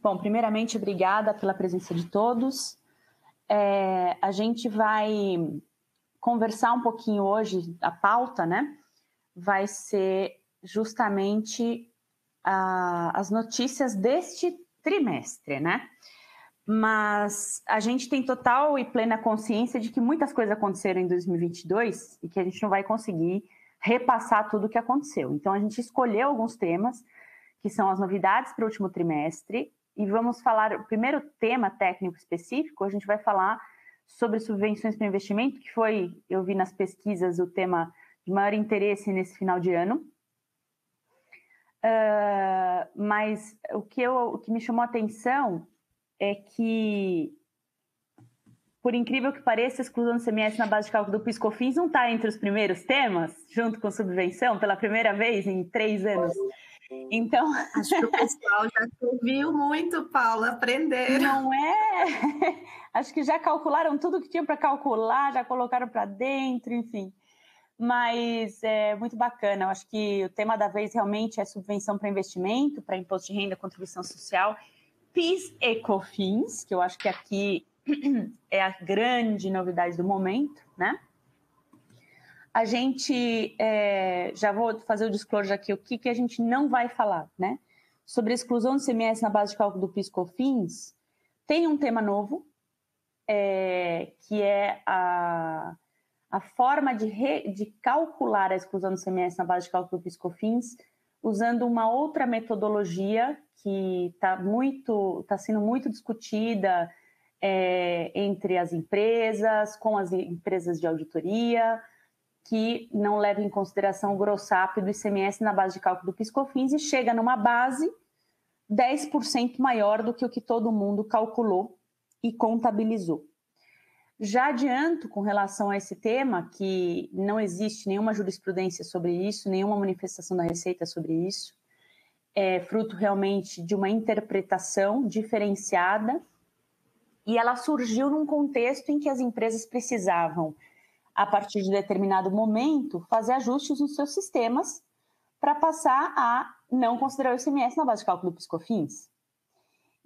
Bom, primeiramente, obrigada pela presença de todos. A gente vai conversar um pouquinho hoje, a pauta, né? Vai ser justamente as notícias deste trimestre, né? Mas a gente tem total e plena consciência de que muitas coisas aconteceram em 2022 e que a gente não vai conseguir repassar tudo o que aconteceu. Então, a gente escolheu alguns temas que são as novidades para o último trimestre e vamos falar, o primeiro tema técnico específico, a gente vai falar sobre subvenções para investimento, que foi, eu vi nas pesquisas, o tema de maior interesse nesse final de ano. Mas o que me chamou a atenção é que, por incrível que pareça, a exclusão do CMS na base de cálculo do PIS/COFINS não está entre os primeiros temas, junto com subvenção, pela primeira vez em 3 anos. Então, acho que o pessoal já ouviu muito, Paula, aprenderam. Não é? Acho que já calcularam tudo que tinha para calcular, já colocaram para dentro, enfim. Mas é muito bacana. Eu acho que o tema da vez realmente é subvenção para investimento, para imposto de renda, contribuição social, PIS e COFINS, que eu acho que aqui é a grande novidade do momento, né? A gente, já vou fazer o disclosure aqui, o que a gente não vai falar, né? Sobre a exclusão do CMS na base de cálculo do PIS/COFINS, tem um tema novo, que é a forma de calcular a exclusão do CMS na base de cálculo do PIS/COFINS usando uma outra metodologia que está sendo muito discutida entre as empresas, com as empresas de auditoria, que não leva em consideração o gross-up do ICMS na base de cálculo do PIS/COFINS e chega numa base 10% maior do que o que todo mundo calculou e contabilizou. Já adianto com relação a esse tema que não existe nenhuma jurisprudência sobre isso, nenhuma manifestação da Receita sobre isso. É fruto realmente de uma interpretação diferenciada e ela surgiu num contexto em que as empresas precisavam, a partir de determinado momento, fazer ajustes nos seus sistemas para passar a não considerar o ICMS na base de cálculo do PIS/COFINS.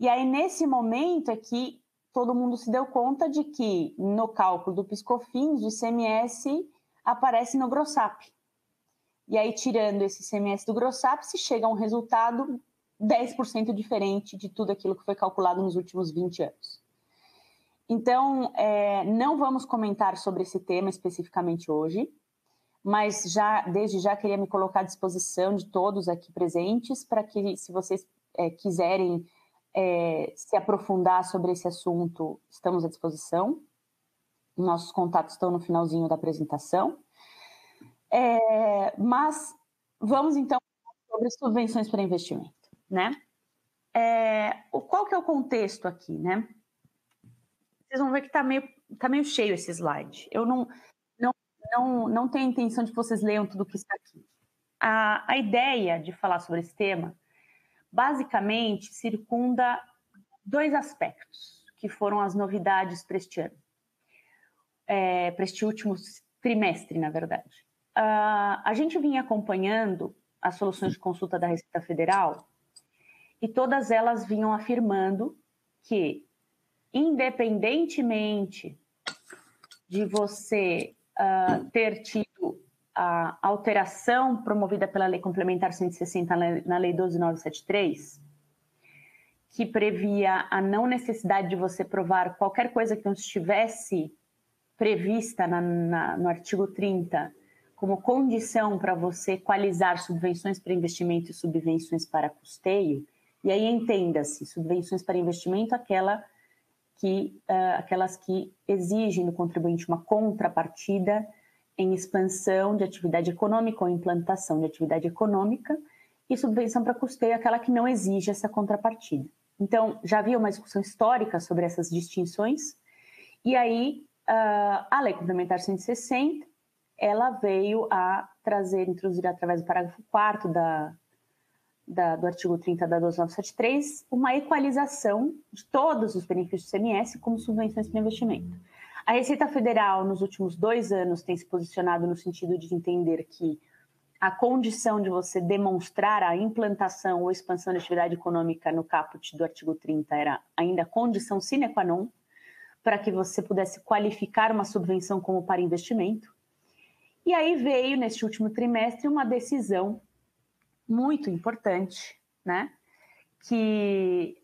E aí, nesse momento, é que todo mundo se deu conta de que, no cálculo do PIS/COFINS, o ICMS aparece no gross-up. E aí, tirando esse ICMS do gross-up, se chega a um resultado 10% diferente de tudo aquilo que foi calculado nos últimos 20 anos. Então, não vamos comentar sobre esse tema especificamente hoje, mas desde já queria me colocar à disposição de todos aqui presentes para que, se vocês quiserem se aprofundar sobre esse assunto, estamos à disposição. Nossos contatos estão no finalzinho da apresentação. Mas vamos, então, sobre subvenções para investimento, né? Qual que é o contexto aqui, né? Vocês vão ver que tá meio cheio esse slide. Eu não tenho a intenção de que vocês leiam tudo o que está aqui. A ideia de falar sobre esse tema, basicamente, circunda 2 aspectos, que foram as novidades para este ano. Para este último trimestre, na verdade. A gente vinha acompanhando as soluções de consulta da Receita Federal e todas elas vinham afirmando que, independentemente de você ter tido a alteração promovida pela Lei Complementar 160 na Lei 12.973, que previa a não necessidade de você provar qualquer coisa que não estivesse prevista no artigo 30 como condição para você equalizar subvenções para investimento e subvenções para custeio. E aí entenda-se, subvenções para investimento, aquelas que exigem do contribuinte uma contrapartida em expansão de atividade econômica ou implantação de atividade econômica, e subvenção para custeio, aquela que não exige essa contrapartida. Então, já havia uma discussão histórica sobre essas distinções, e aí a Lei Complementar 160, ela veio a introduzir através do parágrafo 4º do artigo 30 da 12.973, uma equalização de todos os benefícios do ICMS como subvenções para investimento. A Receita Federal, nos últimos 2 anos, tem se posicionado no sentido de entender que a condição de você demonstrar a implantação ou expansão da atividade econômica no caput do artigo 30 era ainda condição sine qua non para que você pudesse qualificar uma subvenção como para investimento. E aí veio, neste último trimestre, uma decisão muito importante, né, que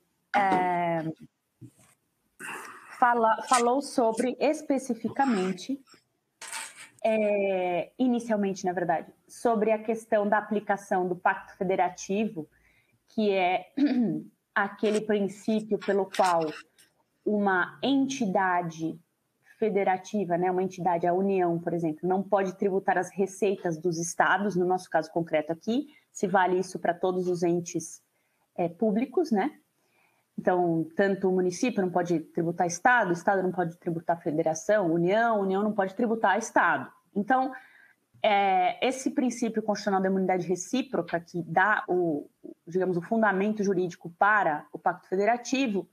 falou sobre, especificamente, inicialmente, na verdade, sobre a questão da aplicação do Pacto Federativo, que é aquele princípio pelo qual uma entidade federativa, né, uma entidade, a União, por exemplo, não pode tributar as receitas dos estados, no nosso caso concreto aqui, se vale isso para todos os entes públicos, né? Então, tanto o município não pode tributar estado, o estado não pode tributar federação, União não pode tributar estado. Então, esse princípio constitucional da imunidade recíproca, que dá o fundamento jurídico para o Pacto Federativo,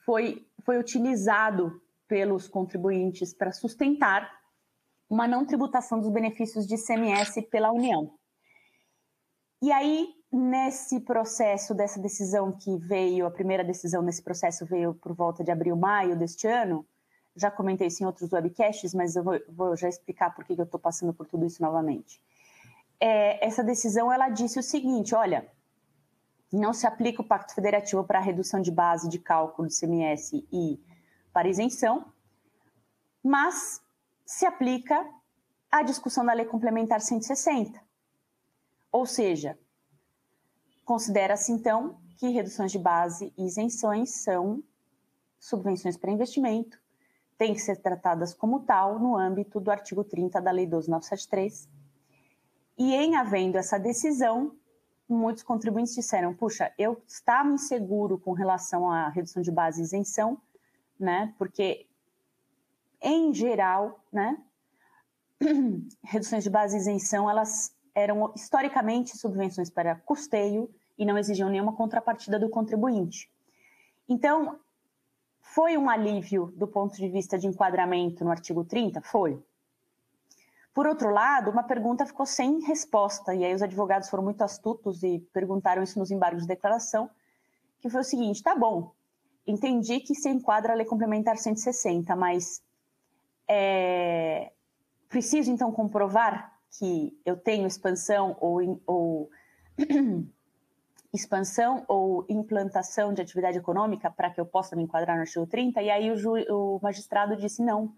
foi utilizado pelos contribuintes para sustentar uma não tributação dos benefícios de ICMS pela União. E aí, nesse processo dessa decisão que veio, a primeira decisão nesse processo veio por volta de abril, maio deste ano, já comentei isso em outros webcasts, mas eu vou já explicar por que eu estou passando por tudo isso novamente. Essa decisão, ela disse o seguinte, olha, não se aplica o Pacto Federativo para a redução de base de cálculo do ICMS e para isenção, mas se aplica à discussão da Lei Complementar 160. Ou seja, considera-se, então, que reduções de base e isenções são subvenções para investimento, têm que ser tratadas como tal no âmbito do artigo 30 da Lei 12.973. E em havendo essa decisão, muitos contribuintes disseram, puxa, eu estava inseguro com relação à redução de base e isenção, né? Porque, em geral, né, reduções de base e isenção, elas eram historicamente subvenções para custeio e não exigiam nenhuma contrapartida do contribuinte. Então, foi um alívio do ponto de vista de enquadramento no artigo 30? Foi. Por outro lado, uma pergunta ficou sem resposta, e aí os advogados foram muito astutos e perguntaram isso nos embargos de declaração, que foi o seguinte, tá bom, entendi que se enquadra a Lei Complementar 160, mas preciso então comprovar que eu tenho expansão ou expansão ou implantação de atividade econômica para que eu possa me enquadrar no artigo 30? E aí o magistrado disse não,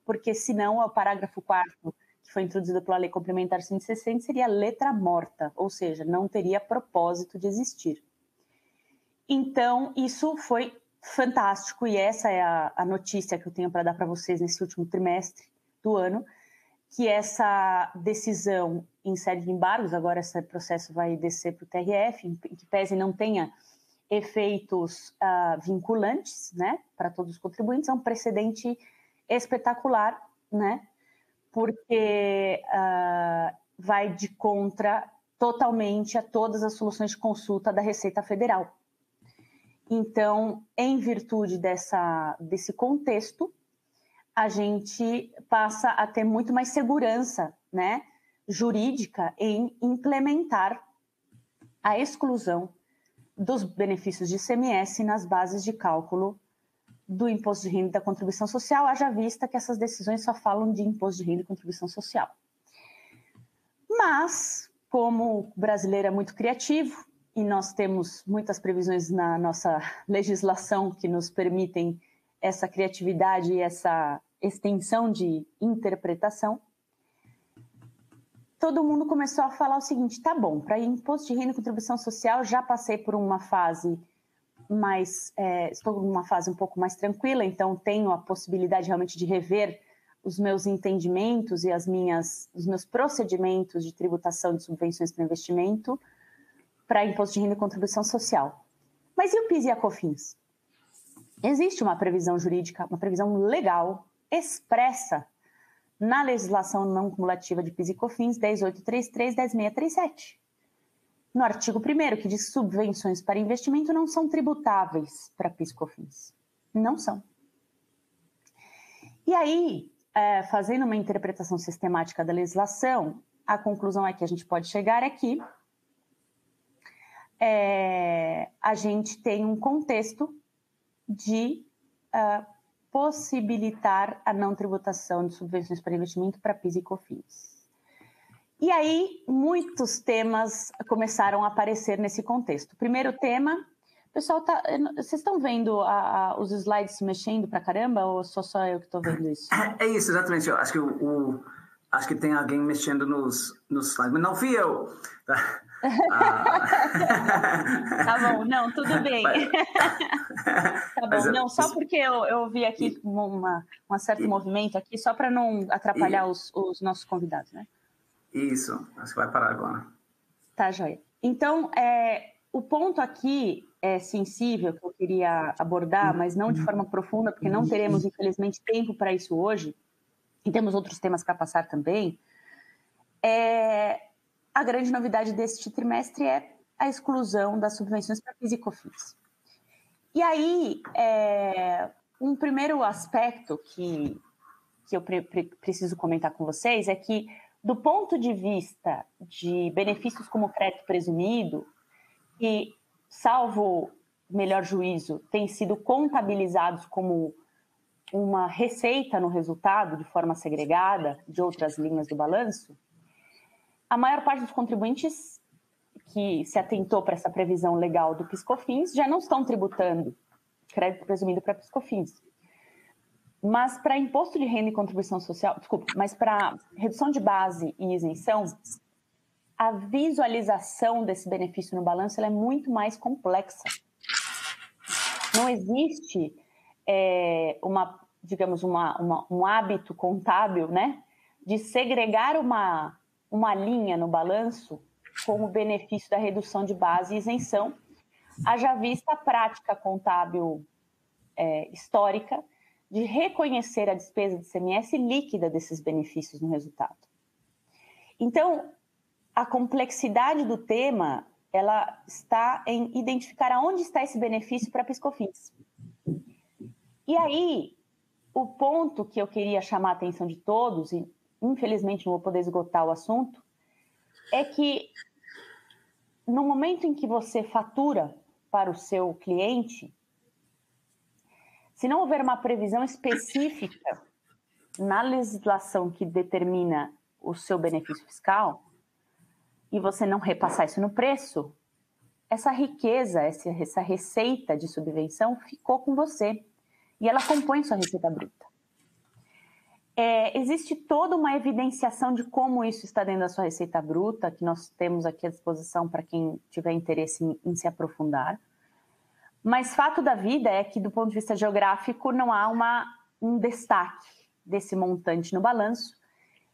porque senão o parágrafo 4º, que foi introduzido pela Lei Complementar 160, seria letra morta, ou seja, não teria propósito de existir. Então, isso foi fantástico, e essa é a notícia que eu tenho para dar para vocês nesse último trimestre do ano, que essa decisão em sede de embargos, agora esse processo vai descer para o TRF, em que pese não tenha efeitos vinculantes, né, para todos os contribuintes, é um precedente espetacular, né, porque vai de contra totalmente a todas as soluções de consulta da Receita Federal. Então, em virtude desse contexto, a gente passa a ter muito mais segurança, né, jurídica em implementar a exclusão dos benefícios de ICMS nas bases de cálculo do imposto de renda e da contribuição social, haja vista que essas decisões só falam de imposto de renda e contribuição social. Mas, como o brasileiro é muito criativo, e nós temos muitas previsões na nossa legislação que nos permitem essa criatividade e essa extensão de interpretação, todo mundo começou a falar o seguinte, tá bom, para imposto de renda e contribuição social já passei por uma fase estou numa fase um pouco mais tranquila, então tenho a possibilidade realmente de rever os meus entendimentos e os meus procedimentos de tributação de subvenções para investimento para imposto de renda e contribuição social. Mas e o PIS e a COFINS? Existe uma previsão jurídica, uma previsão legal, expressa na legislação não cumulativa de PIS e COFINS 10.833 e 10.637. No artigo 1º, que diz subvenções para investimento não são tributáveis para PIS e COFINS. Não são. E aí, fazendo uma interpretação sistemática da legislação, a conclusão a que a gente pode chegar é que a gente tem um contexto de possibilitar a não tributação de subvenções para investimento para PIS e COFINS. E aí, muitos temas começaram a aparecer nesse contexto. Primeiro tema, pessoal, vocês estão vendo os slides se mexendo pra caramba ou só eu que estou vendo isso? É isso, exatamente. Eu acho que acho que tem alguém mexendo nos slides, mas não fui eu. Tá, tá bom, não, tudo bem. Tá bom, não, só porque eu vi aqui um certo movimento aqui, só para não atrapalhar os nossos convidados, né? Isso, acho que vai parar agora. Tá, joia. Então, o ponto aqui sensível que eu queria abordar, mas não de forma profunda, porque não teremos, infelizmente, tempo para isso hoje, e temos outros temas para passar também, a grande novidade deste trimestre é a exclusão das subvenções para PIS e COFINS. E aí, um primeiro aspecto que eu preciso comentar com vocês é que, do ponto de vista de benefícios como crédito presumido, que, salvo melhor juízo, têm sido contabilizados como uma receita no resultado, de forma segregada, de outras linhas do balanço, a maior parte dos contribuintes que se atentou para essa previsão legal do PIS/COFINS já não estão tributando crédito presumido para PIS/COFINS. Mas para imposto de renda e contribuição social, mas para redução de base e isenção, a visualização desse benefício no balanço ela é muito mais complexa. Não existe um hábito contábil, né, de segregar uma linha no balanço como benefício da redução de base e isenção, haja vista a prática contábil histórica de reconhecer a despesa de ICMS líquida desses benefícios no resultado. Então, a complexidade do tema, ela está em identificar aonde está esse benefício para PIS/COFINS. E aí, o ponto que eu queria chamar a atenção de todos, e infelizmente não vou poder esgotar o assunto, é que no momento em que você fatura para o seu cliente, se não houver uma previsão específica na legislação que determina o seu benefício fiscal, e você não repassar isso no preço, essa riqueza, essa receita de subvenção ficou com você. E ela compõe sua receita bruta. Existe toda uma evidenciação de como isso está dentro da sua receita bruta, que nós temos aqui à disposição para quem tiver interesse em se aprofundar. Mas fato da vida é que, do ponto de vista geográfico, não há um destaque desse montante no balanço,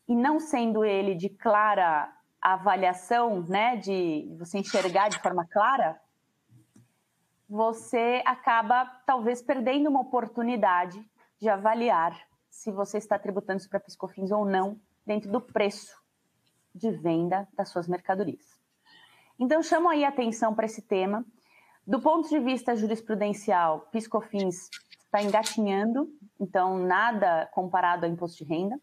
e não sendo ele de clara avaliação, né, de você enxergar de forma clara, você acaba talvez perdendo uma oportunidade de avaliar se você está tributando isso para PIS/COFINS ou não dentro do preço de venda das suas mercadorias. Então, chamo aí a atenção para esse tema. Do ponto de vista jurisprudencial, PIS/COFINS está engatinhando, então nada comparado ao imposto de renda,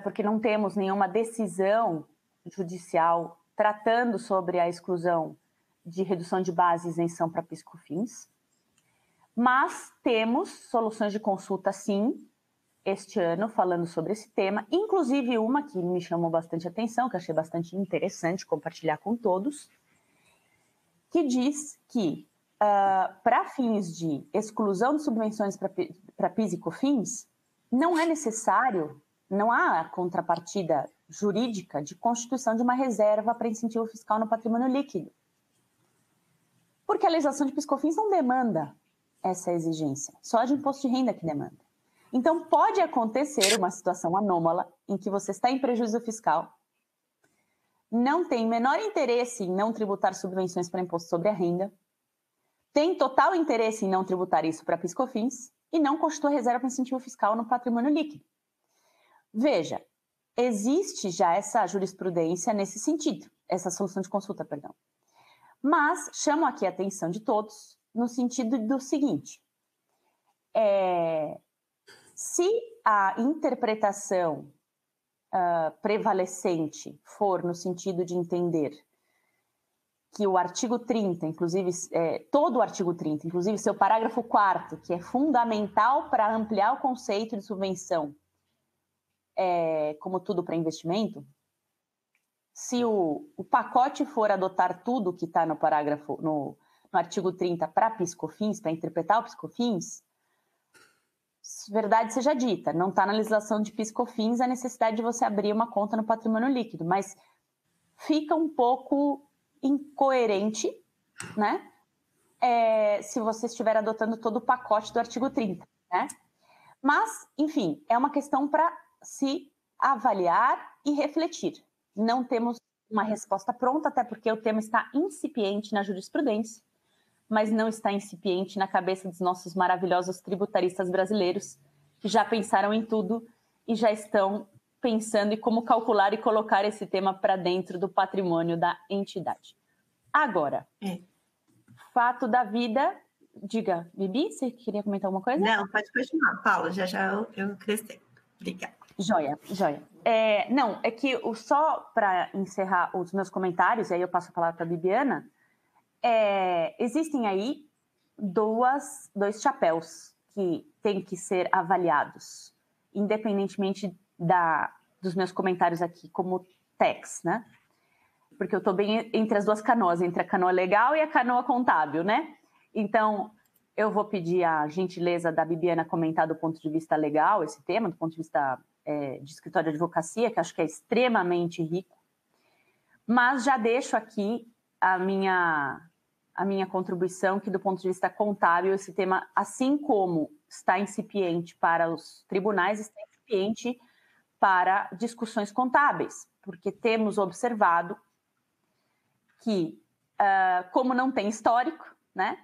porque não temos nenhuma decisão judicial tratando sobre a exclusão de redução de base e isenção para PIS/COFINS. Mas temos soluções de consulta, sim, este ano, falando sobre esse tema, inclusive uma que me chamou bastante atenção, que eu achei bastante interessante compartilhar com todos, que diz que, para fins de exclusão de subvenções para PIS e COFINS, não é necessário, não há contrapartida jurídica de constituição de uma reserva para incentivo fiscal no patrimônio líquido. Porque a legislação de PIS/COFINS não demanda essa exigência, só de imposto de renda que demanda. Então, pode acontecer uma situação anômala em que você está em prejuízo fiscal, não tem menor interesse em não tributar subvenções para imposto sobre a renda, tem total interesse em não tributar isso para PIS/COFINS e não constitui reserva para incentivo fiscal no patrimônio líquido. Veja, existe já essa jurisprudência nesse sentido, essa solução de consulta, perdão. Mas chamo aqui a atenção de todos no sentido do seguinte, Se a interpretação prevalecente for no sentido de entender que o artigo 30, inclusive, todo o artigo 30, inclusive seu parágrafo 4º, que é fundamental para ampliar o conceito de subvenção, como tudo para investimento, se o pacote for adotar tudo que está no parágrafo, no artigo 30 para PIS/COFINS, para interpretar o PIS/COFINS, verdade seja dita, não está na legislação de PIS/COFINS a necessidade de você abrir uma conta no patrimônio líquido, mas fica um pouco incoerente, né? Se você estiver adotando todo o pacote do artigo 30, né? Mas, enfim, é uma questão para se avaliar e refletir. Não temos uma resposta pronta, até porque o tema está incipiente na jurisprudência, mas não está incipiente na cabeça dos nossos maravilhosos tributaristas brasileiros, que já pensaram em tudo e já estão pensando em como calcular e colocar esse tema para dentro do patrimônio da entidade. Agora, fato da vida... Diga, Bibi, você queria comentar alguma coisa? Não, pode continuar, Paula, já eu cresci. Obrigada. Joia. Não, é que só para encerrar os meus comentários, e aí eu passo a palavra para a Bibiana, existem aí dois chapéus que têm que ser avaliados, independentemente dos meus comentários aqui como tax, né? Porque eu estou bem entre as duas canoas, entre a canoa legal e a canoa contábil, né? Então, eu vou pedir a gentileza da Bibiana comentar do ponto de vista legal esse tema, do ponto de vista de escritório de advocacia, que acho que é extremamente rico. Mas já deixo aqui a minha contribuição, que do ponto de vista contábil, esse tema, assim como está incipiente para os tribunais, está incipiente para discussões contábeis, porque temos observado que, como não tem histórico, né,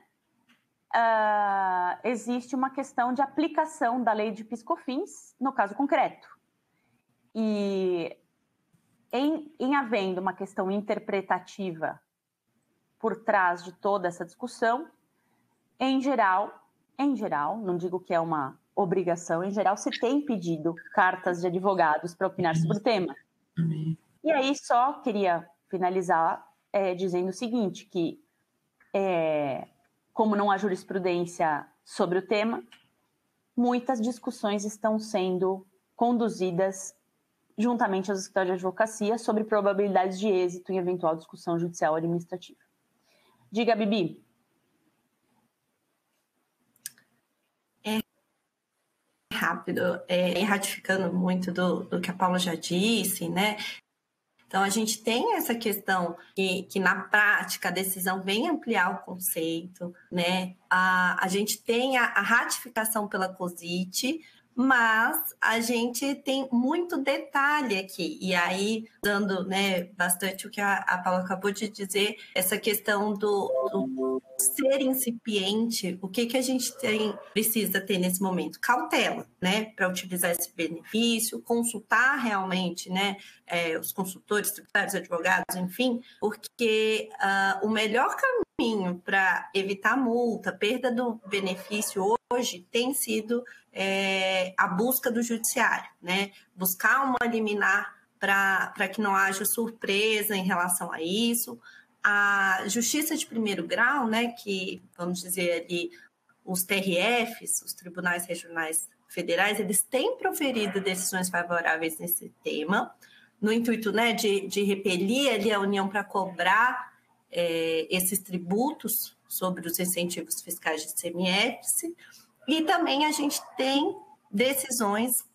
existe uma questão de aplicação da lei de PIS/COFINS no caso concreto. E em havendo uma questão interpretativa por trás de toda essa discussão, em geral, não digo que é uma obrigação, em geral se tem pedido cartas de advogados para opinar sobre o tema. E aí só queria finalizar dizendo o seguinte, que como não há jurisprudência sobre o tema, muitas discussões estão sendo conduzidas juntamente aos escritórios de advocacia sobre probabilidades de êxito em eventual discussão judicial ou administrativa. Diga, Bibi. Rápido, ratificando muito do que a Paula já disse, né? Então, a gente tem essa questão que na prática, a decisão vem ampliar o conceito, né? A gente tem a ratificação pela COSIT, mas a gente tem muito detalhe aqui. E aí, dando, né, bastante o que a Paula acabou de dizer, essa questão do ser incipiente, o que a gente precisa ter nesse momento? Cautela, né, para utilizar esse benefício, consultar realmente, né, os consultores, tributários, advogados, enfim, porque o melhor caminho para evitar multa, perda do benefício hoje tem sido a busca do judiciário, né? Buscar uma liminar para que não haja surpresa em relação a isso. A Justiça de Primeiro Grau, né, que, vamos dizer ali, os TRFs, os Tribunais Regionais Federais, eles têm proferido decisões favoráveis nesse tema, no intuito, né, de repelir ali a União para cobrar esses tributos sobre os incentivos fiscais de ICMS. E também a gente tem decisões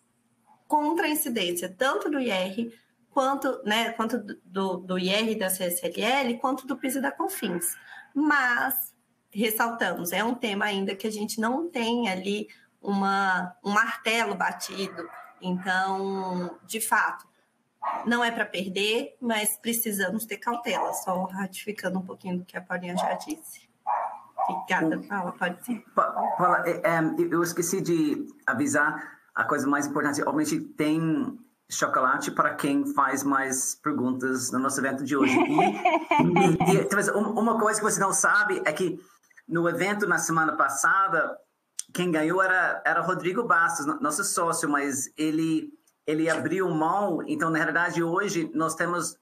contra a incidência, tanto do IR, quanto do IR da CSLL, quanto do PIS e da COFINS. Mas, ressaltamos, é um tema ainda que a gente não tem ali um martelo batido. Então, de fato, não é para perder, mas precisamos ter cautela, só ratificando um pouquinho do que a Paulinha já disse. Obrigada, Paula, pode ser. Paula, eu esqueci de avisar a coisa mais importante. Obviamente, tem chocolate para quem faz mais perguntas no nosso evento de hoje. E talvez uma coisa que você não sabe é que no evento na semana passada, quem ganhou era Rodrigo Bastos, nosso sócio, mas ele abriu mão. Então, na realidade, hoje nós temos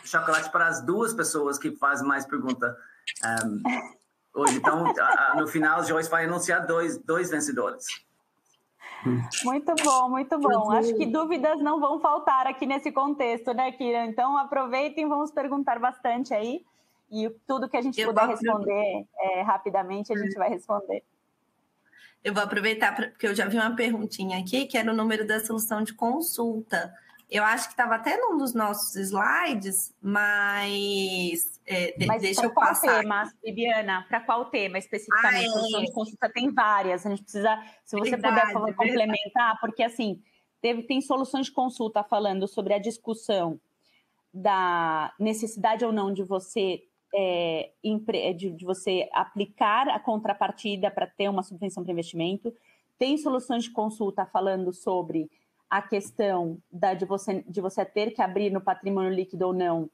chocolate para as duas pessoas que fazem mais pergunta hoje. Então, no final, Joyce vai anunciar dois vencedores. Muito bom, muito bom. Acho que dúvidas não vão faltar aqui nesse contexto, né, Kira? Então, aproveitem, vamos perguntar bastante aí. E tudo que a gente puder responder rapidamente, a gente vai responder. Eu vou aproveitar, porque eu já vi uma perguntinha aqui, que era o número da solução de consulta. Eu acho que estava até num dos nossos slides, mas deixa eu passar. Para qual tema, Bibiana? Para qual tema especificamente? Solução de consulta tem várias. A gente precisa, se você puder, por favor, complementar, porque assim, tem soluções de consulta falando sobre a discussão da necessidade ou não de você de você aplicar a contrapartida para ter uma subvenção para investimento. Tem soluções de consulta falando sobre a questão de você ter que abrir no patrimônio líquido ou não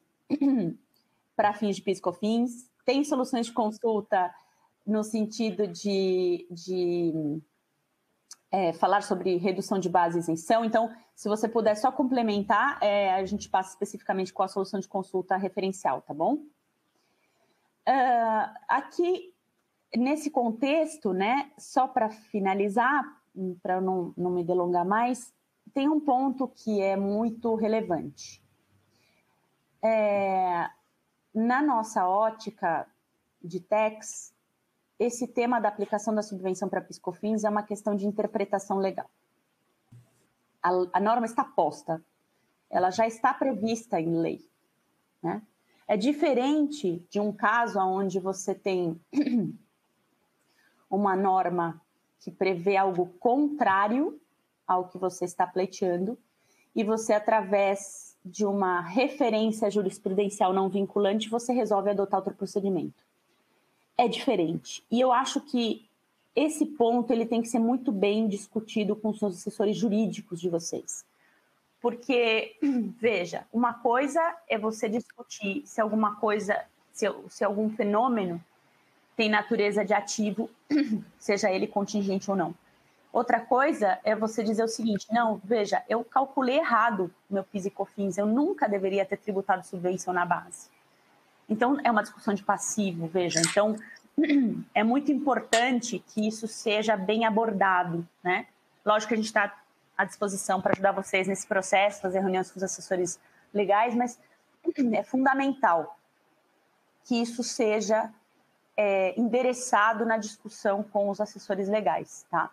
para fins de PIS e COFINS. Tem soluções de consulta no sentido de falar sobre redução de base e isenção. Então, se você puder só complementar, a gente passa especificamente com a solução de consulta referencial, tá bom? Aqui, nesse contexto, né, só para finalizar, para eu não me delongar mais, tem um ponto que é muito relevante. Na nossa ótica de tax, esse tema da aplicação da subvenção para PIS e COFINS é uma questão de interpretação legal. A norma está posta, ela já está prevista em lei, né? É diferente de um caso onde você tem uma norma que prevê algo contrário ao que você está pleiteando e você, através de uma referência jurisprudencial não vinculante, você resolve adotar outro procedimento. É diferente. E eu acho que esse ponto ele tem que ser muito bem discutido com os assessores jurídicos de vocês. Porque, veja, uma coisa é você discutir se alguma coisa, se algum fenômeno tem natureza de ativo, seja ele contingente ou não. Outra coisa é você dizer o seguinte, não, veja, eu calculei errado meu PIS e COFINS, eu nunca deveria ter tributado subvenção na base. Então, é uma discussão de passivo, veja. Então, é muito importante que isso seja bem abordado, né? Lógico que a gente está à disposição para ajudar vocês nesse processo, fazer reuniões com os assessores legais, mas é fundamental que isso seja endereçado na discussão com os assessores legais, tá?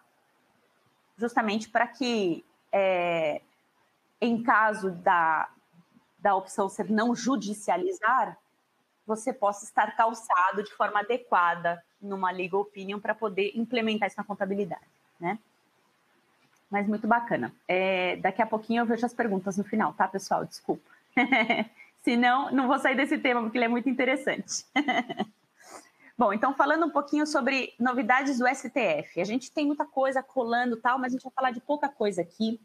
Justamente para que, em caso da opção ser não judicializar, você possa estar calçado de forma adequada numa legal opinion para poder implementar isso na contabilidade, né? Mas muito bacana. Daqui a pouquinho eu vejo as perguntas no final, tá, pessoal? Desculpa. Senão, não vou sair desse tema, porque ele é muito interessante. Bom, então falando um pouquinho sobre novidades do STF. A gente tem muita coisa colando e tal, mas a gente vai falar de pouca coisa aqui,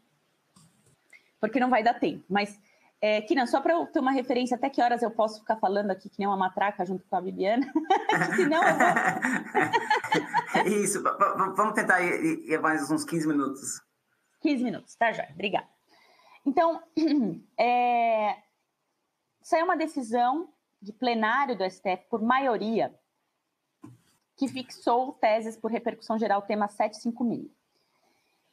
porque não vai dar tempo. Mas, Kiran, só para eu ter uma referência, até que horas eu posso ficar falando aqui que nem uma matraca junto com a Bibiana? Senão eu vou... Isso, vamos tentar ir mais uns 15 minutos. 15 minutos, tá, Joia? Obrigada. Então, saiu uma decisão de plenário do STF por maioria que fixou teses por repercussão geral, tema 756.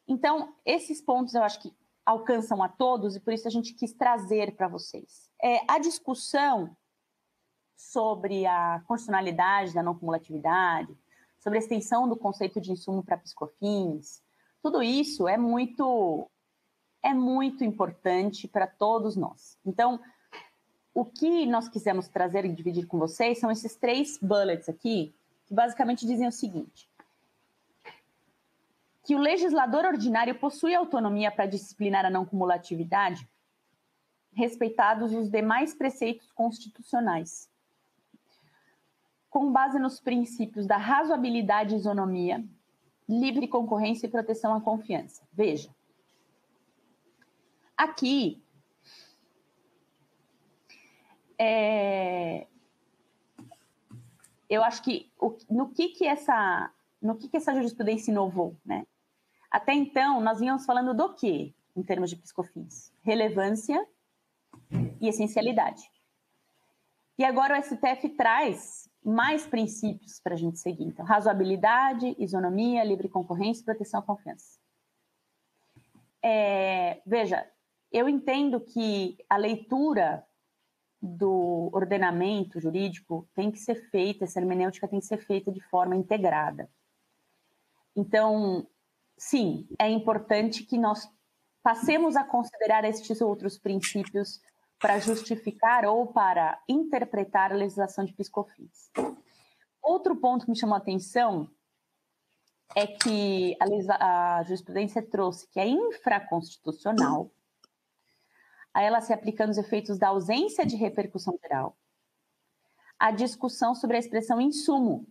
Então, esses pontos eu acho que alcançam a todos e por isso a gente quis trazer para vocês. A discussão sobre a constitucionalidade da não cumulatividade, sobre a extensão do conceito de insumo para PIS e COFINS, tudo isso é muito importante para todos nós. Então, o que nós quisemos trazer e dividir com vocês são esses 3 bullets aqui, que basicamente dizem o seguinte: que o legislador ordinário possui autonomia para disciplinar a não cumulatividade, respeitados os demais preceitos constitucionais, com base nos princípios da razoabilidade e isonomia, livre concorrência e proteção à confiança. Veja, aqui eu acho que no que essa no que essa jurisprudência inovou, né? Até então, nós vínhamos falando do quê, em termos de PIS/COFINS? Relevância e essencialidade. E agora o STF traz mais princípios para a gente seguir. Então, razoabilidade, isonomia, livre concorrência e proteção à confiança. Veja, eu entendo que a leitura do ordenamento jurídico tem que ser feita, essa hermenêutica tem que ser feita de forma integrada. Então, sim, é importante que nós passemos a considerar estes outros princípios para justificar ou para interpretar a legislação de PIS/COFINS. Outro ponto que me chamou a atenção é que a jurisprudência trouxe que é infraconstitucional a ela se aplicando os efeitos da ausência de repercussão geral, a discussão sobre a expressão insumo.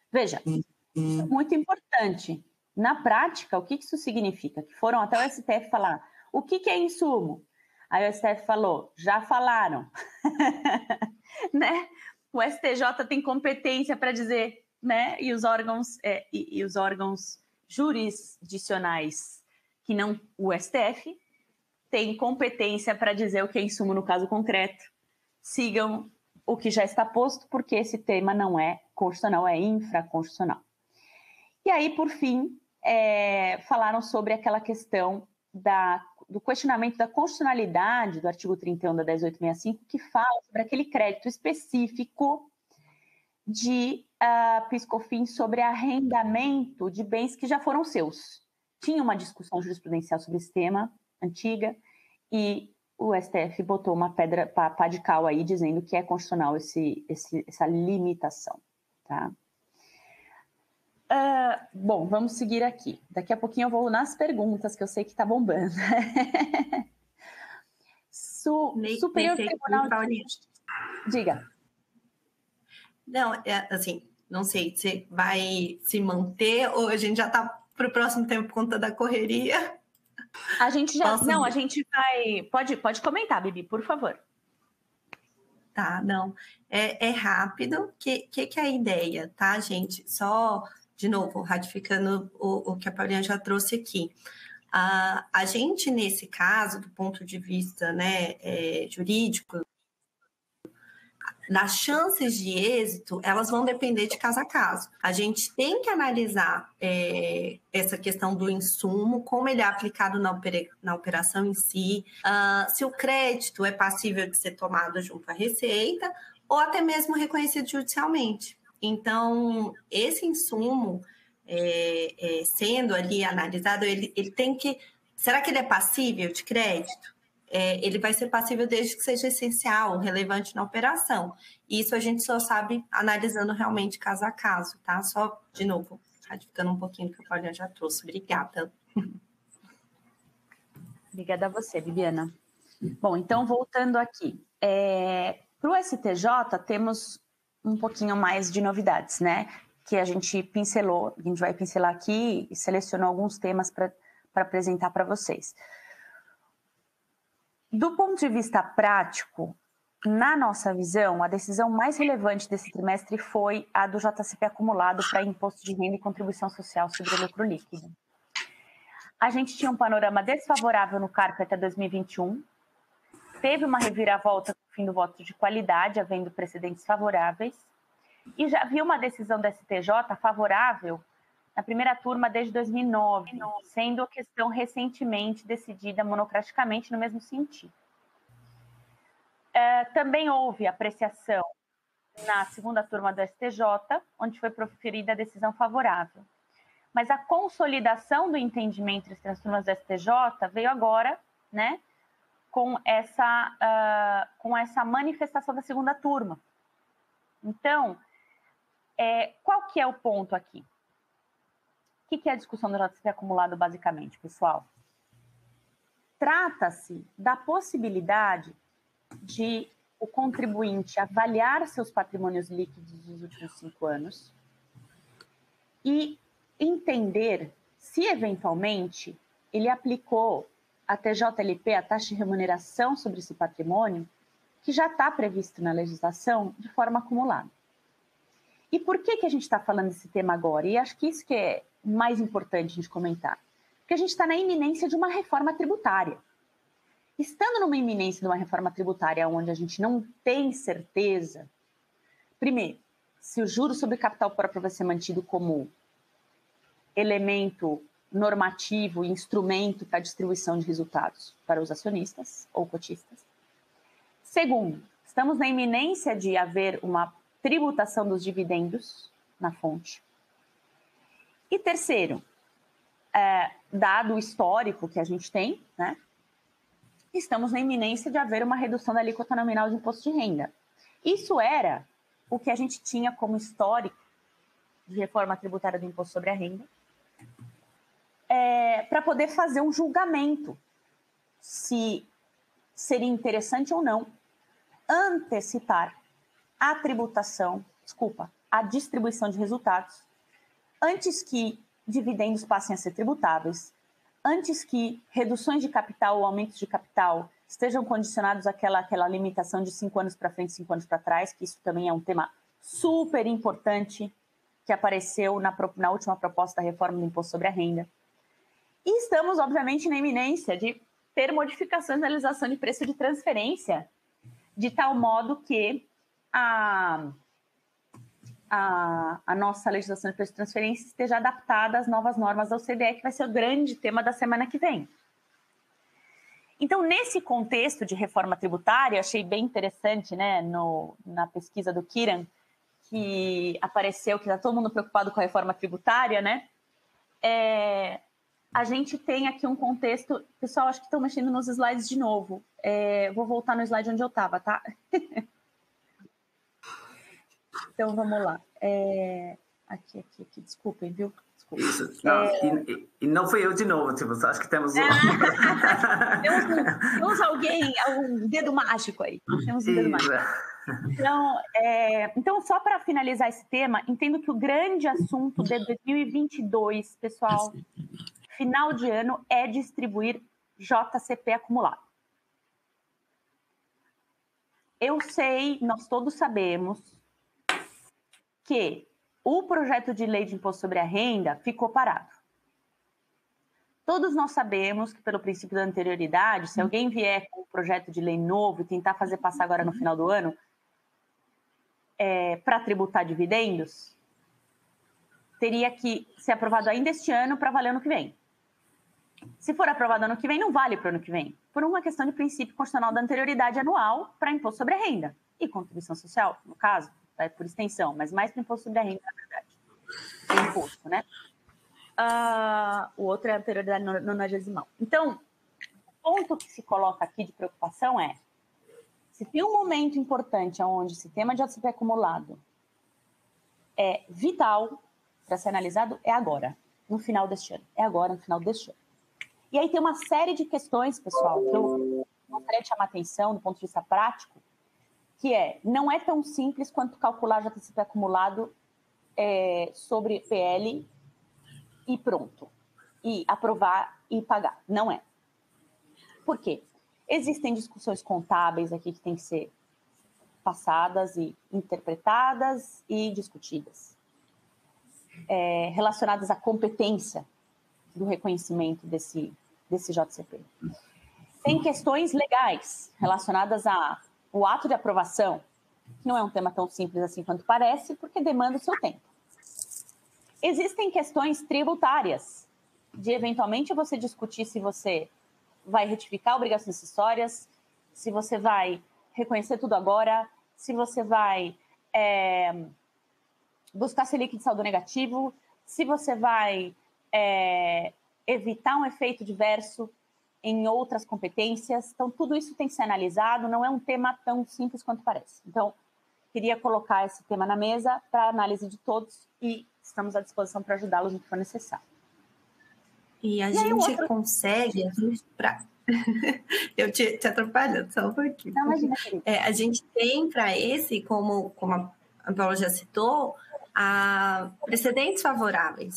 Veja, isso é muito importante. Na prática, o que isso significa? Que foram até o STF falar, o que é insumo? Aí o STF falou, já falaram. Né? O STJ tem competência para dizer, né? E os órgãos jurisdicionais, que não o STF, têm competência para dizer o que é insumo no caso concreto. Sigam o que já está posto, porque esse tema não é constitucional, é infraconstitucional. E aí, por fim, falaram sobre aquela questão do questionamento da constitucionalidade do artigo 31 da 10865, que fala sobre aquele crédito específico de PIS/COFINS sobre arrendamento de bens que já foram seus. Tinha uma discussão jurisprudencial sobre esse tema, antiga, e o STF botou uma pá de cal aí, dizendo que é constitucional essa limitação, tá? Bom, vamos seguir aqui. Daqui a pouquinho eu vou nas perguntas, que eu sei que está bombando. Superior Tribunal... Diga. Não, assim, não sei se vai se manter ou a gente já está para o próximo tempo por conta da correria. A gente já... Não, a gente vai... Pode comentar, Bibi, por favor. Tá, não. É rápido. Que é a ideia, tá, gente? Só... De novo, ratificando o que a Paulinha já trouxe aqui. A gente, nesse caso, do ponto de vista, né, jurídico, das chances de êxito, elas vão depender de caso a caso. A gente tem que analisar essa questão do insumo, como ele é aplicado na operação em si, se o crédito é passível de ser tomado junto à Receita, ou até mesmo reconhecido judicialmente. Então, esse insumo, sendo ali analisado, ele tem que... Será que ele é passível de crédito? Ele vai ser passível desde que seja essencial, relevante na operação. Isso a gente só sabe analisando realmente caso a caso, tá? Só, de novo, ratificando um pouquinho do que a Paulinha já trouxe. Obrigada. Obrigada a você, Bibiana. Bom, então, voltando aqui. Para o STJ, temos um pouquinho mais de novidades, né? Que a gente pincelou, a gente vai pincelar aqui e selecionou alguns temas para apresentar para vocês. Do ponto de vista prático, na nossa visão, a decisão mais relevante desse trimestre foi a do JCP acumulado para imposto de renda e contribuição social sobre o lucro líquido. A gente tinha um panorama desfavorável no CARP até 2021, teve uma reviravolta no fim do voto de qualidade, havendo precedentes favoráveis, e já havia uma decisão da STJ favorável na primeira turma desde 2009, sendo a questão recentemente decidida monocraticamente no mesmo sentido. Também houve apreciação na segunda turma do STJ, onde foi proferida a decisão favorável. Mas a consolidação do entendimento entre as turmas do STJ veio agora, né, com essa manifestação da segunda turma. Então, qual que é o ponto aqui? O que é a discussão do JCP acumulado, basicamente, pessoal? Trata-se da possibilidade de o contribuinte avaliar seus patrimônios líquidos dos últimos 5 anos e entender se, eventualmente, ele aplicou a TJLP, a taxa de remuneração sobre esse patrimônio, que já está previsto na legislação de forma acumulada. E por que a gente está falando desse tema agora? E acho que isso que é mais importante a gente comentar. Porque a gente está na iminência de uma reforma tributária. Estando numa iminência de uma reforma tributária onde a gente não tem certeza, primeiro, se o juro sobre capital próprio vai ser mantido como elemento normativo e instrumento para a distribuição de resultados para os acionistas ou cotistas. Segundo, estamos na iminência de haver uma tributação dos dividendos na fonte. E terceiro, dado o histórico que a gente tem, né, estamos na iminência de haver uma redução da alíquota nominal de imposto de renda. Isso era o que a gente tinha como histórico de reforma tributária do imposto sobre a renda, para poder fazer um julgamento se seria interessante ou não antecipar a distribuição de resultados antes que dividendos passem a ser tributáveis, antes que reduções de capital ou aumentos de capital estejam condicionados àquela limitação de 5 anos para frente, 5 anos para trás, que isso também é um tema super importante que apareceu na última proposta da reforma do imposto sobre a renda. E estamos, obviamente, na iminência de ter modificações na legislação de preço de transferência, de tal modo que a nossa legislação de preço de transferência esteja adaptada às novas normas da OCDE, que vai ser o grande tema da semana que vem. Então, nesse contexto de reforma tributária, achei bem interessante, né, na pesquisa do Kiran, que apareceu que está todo mundo preocupado com a reforma tributária, né? A gente tem aqui um contexto... Pessoal, acho que estão mexendo nos slides de novo. Vou voltar no slide onde eu estava, tá? Então, vamos lá. Aqui. Desculpem, viu? Desculpa. Isso. Não, e não fui eu de novo, tipo, acho que temos temos alguém, um dedo mágico aí. Temos um dedo mágico. Então, só para finalizar esse tema, entendo que o grande assunto de 2022, pessoal, final de ano, é distribuir JCP acumulado. Eu sei, nós todos sabemos que o projeto de lei de imposto sobre a renda ficou parado. Todos nós sabemos que, pelo princípio da anterioridade, se alguém vier com um projeto de lei novo e tentar fazer passar agora no final do ano, para tributar dividendos, teria que ser aprovado ainda este ano para valer ano que vem. Se for aprovado ano que vem, não vale para o ano que vem, por uma questão de princípio constitucional da anterioridade anual para imposto sobre a renda e contribuição social, no caso, por extensão, mas mais para imposto sobre a renda, na verdade. É imposto, né? O outro é a anterioridade nonagesimal. Então, o ponto que se coloca aqui de preocupação é: se tem um momento importante onde esse tema de JCP acumulado é vital para ser analisado, é agora, no final deste ano. É agora, no final deste ano. E aí tem uma série de questões, pessoal, que eu gostaria de chamar a atenção do ponto de vista prático, que não é tão simples quanto calcular JCP acumulado sobre PL e pronto. E aprovar e pagar. Não é. Por quê? Existem discussões contábeis aqui que têm que ser passadas e interpretadas e discutidas, relacionadas à competência do reconhecimento desse JCP. Tem questões legais relacionadas ao ato de aprovação, que não é um tema tão simples assim quanto parece, porque demanda o seu tempo. Existem questões tributárias, de eventualmente você discutir se você vai retificar obrigações acessórias, se você vai reconhecer tudo agora, se você vai buscar Selic de saldo negativo, se você vai evitar um efeito diverso em outras competências. Então, tudo isso tem que ser analisado, não é um tema tão simples quanto parece. Então, queria colocar esse tema na mesa para análise de todos e estamos à disposição para ajudá-los no que for necessário. E a gente consegue... Eu te atrapalhando só um pouquinho. Não, imagina, a gente tem para esse, como a Paula já citou, precedentes favoráveis.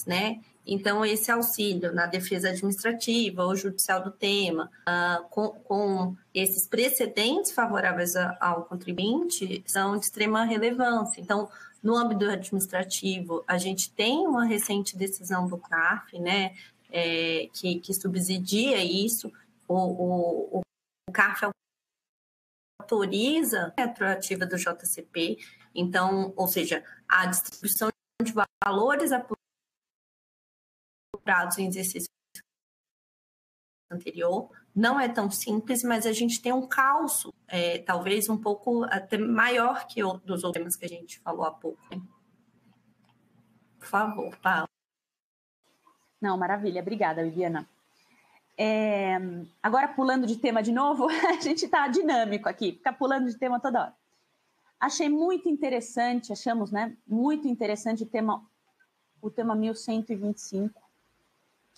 né? Então, esse auxílio na defesa administrativa ou judicial do tema, com esses precedentes favoráveis ao contribuinte, são de extrema relevância. Então, no âmbito administrativo, a gente tem uma recente decisão do CARF, né, que subsidia isso. O CARF autoriza a retroativa do JCP, então, ou seja, a distribuição de valores apurados em exercício anterior não é tão simples, mas a gente tem um calço, talvez um pouco até maior que dos outros temas que a gente falou há pouco. Né? Por favor, Paula. Não, maravilha. Obrigada, Viviana. Agora, pulando de tema de novo, a gente está dinâmico aqui, fica pulando de tema toda hora. Achei muito interessante, achamos, né, muito interessante o tema 1125,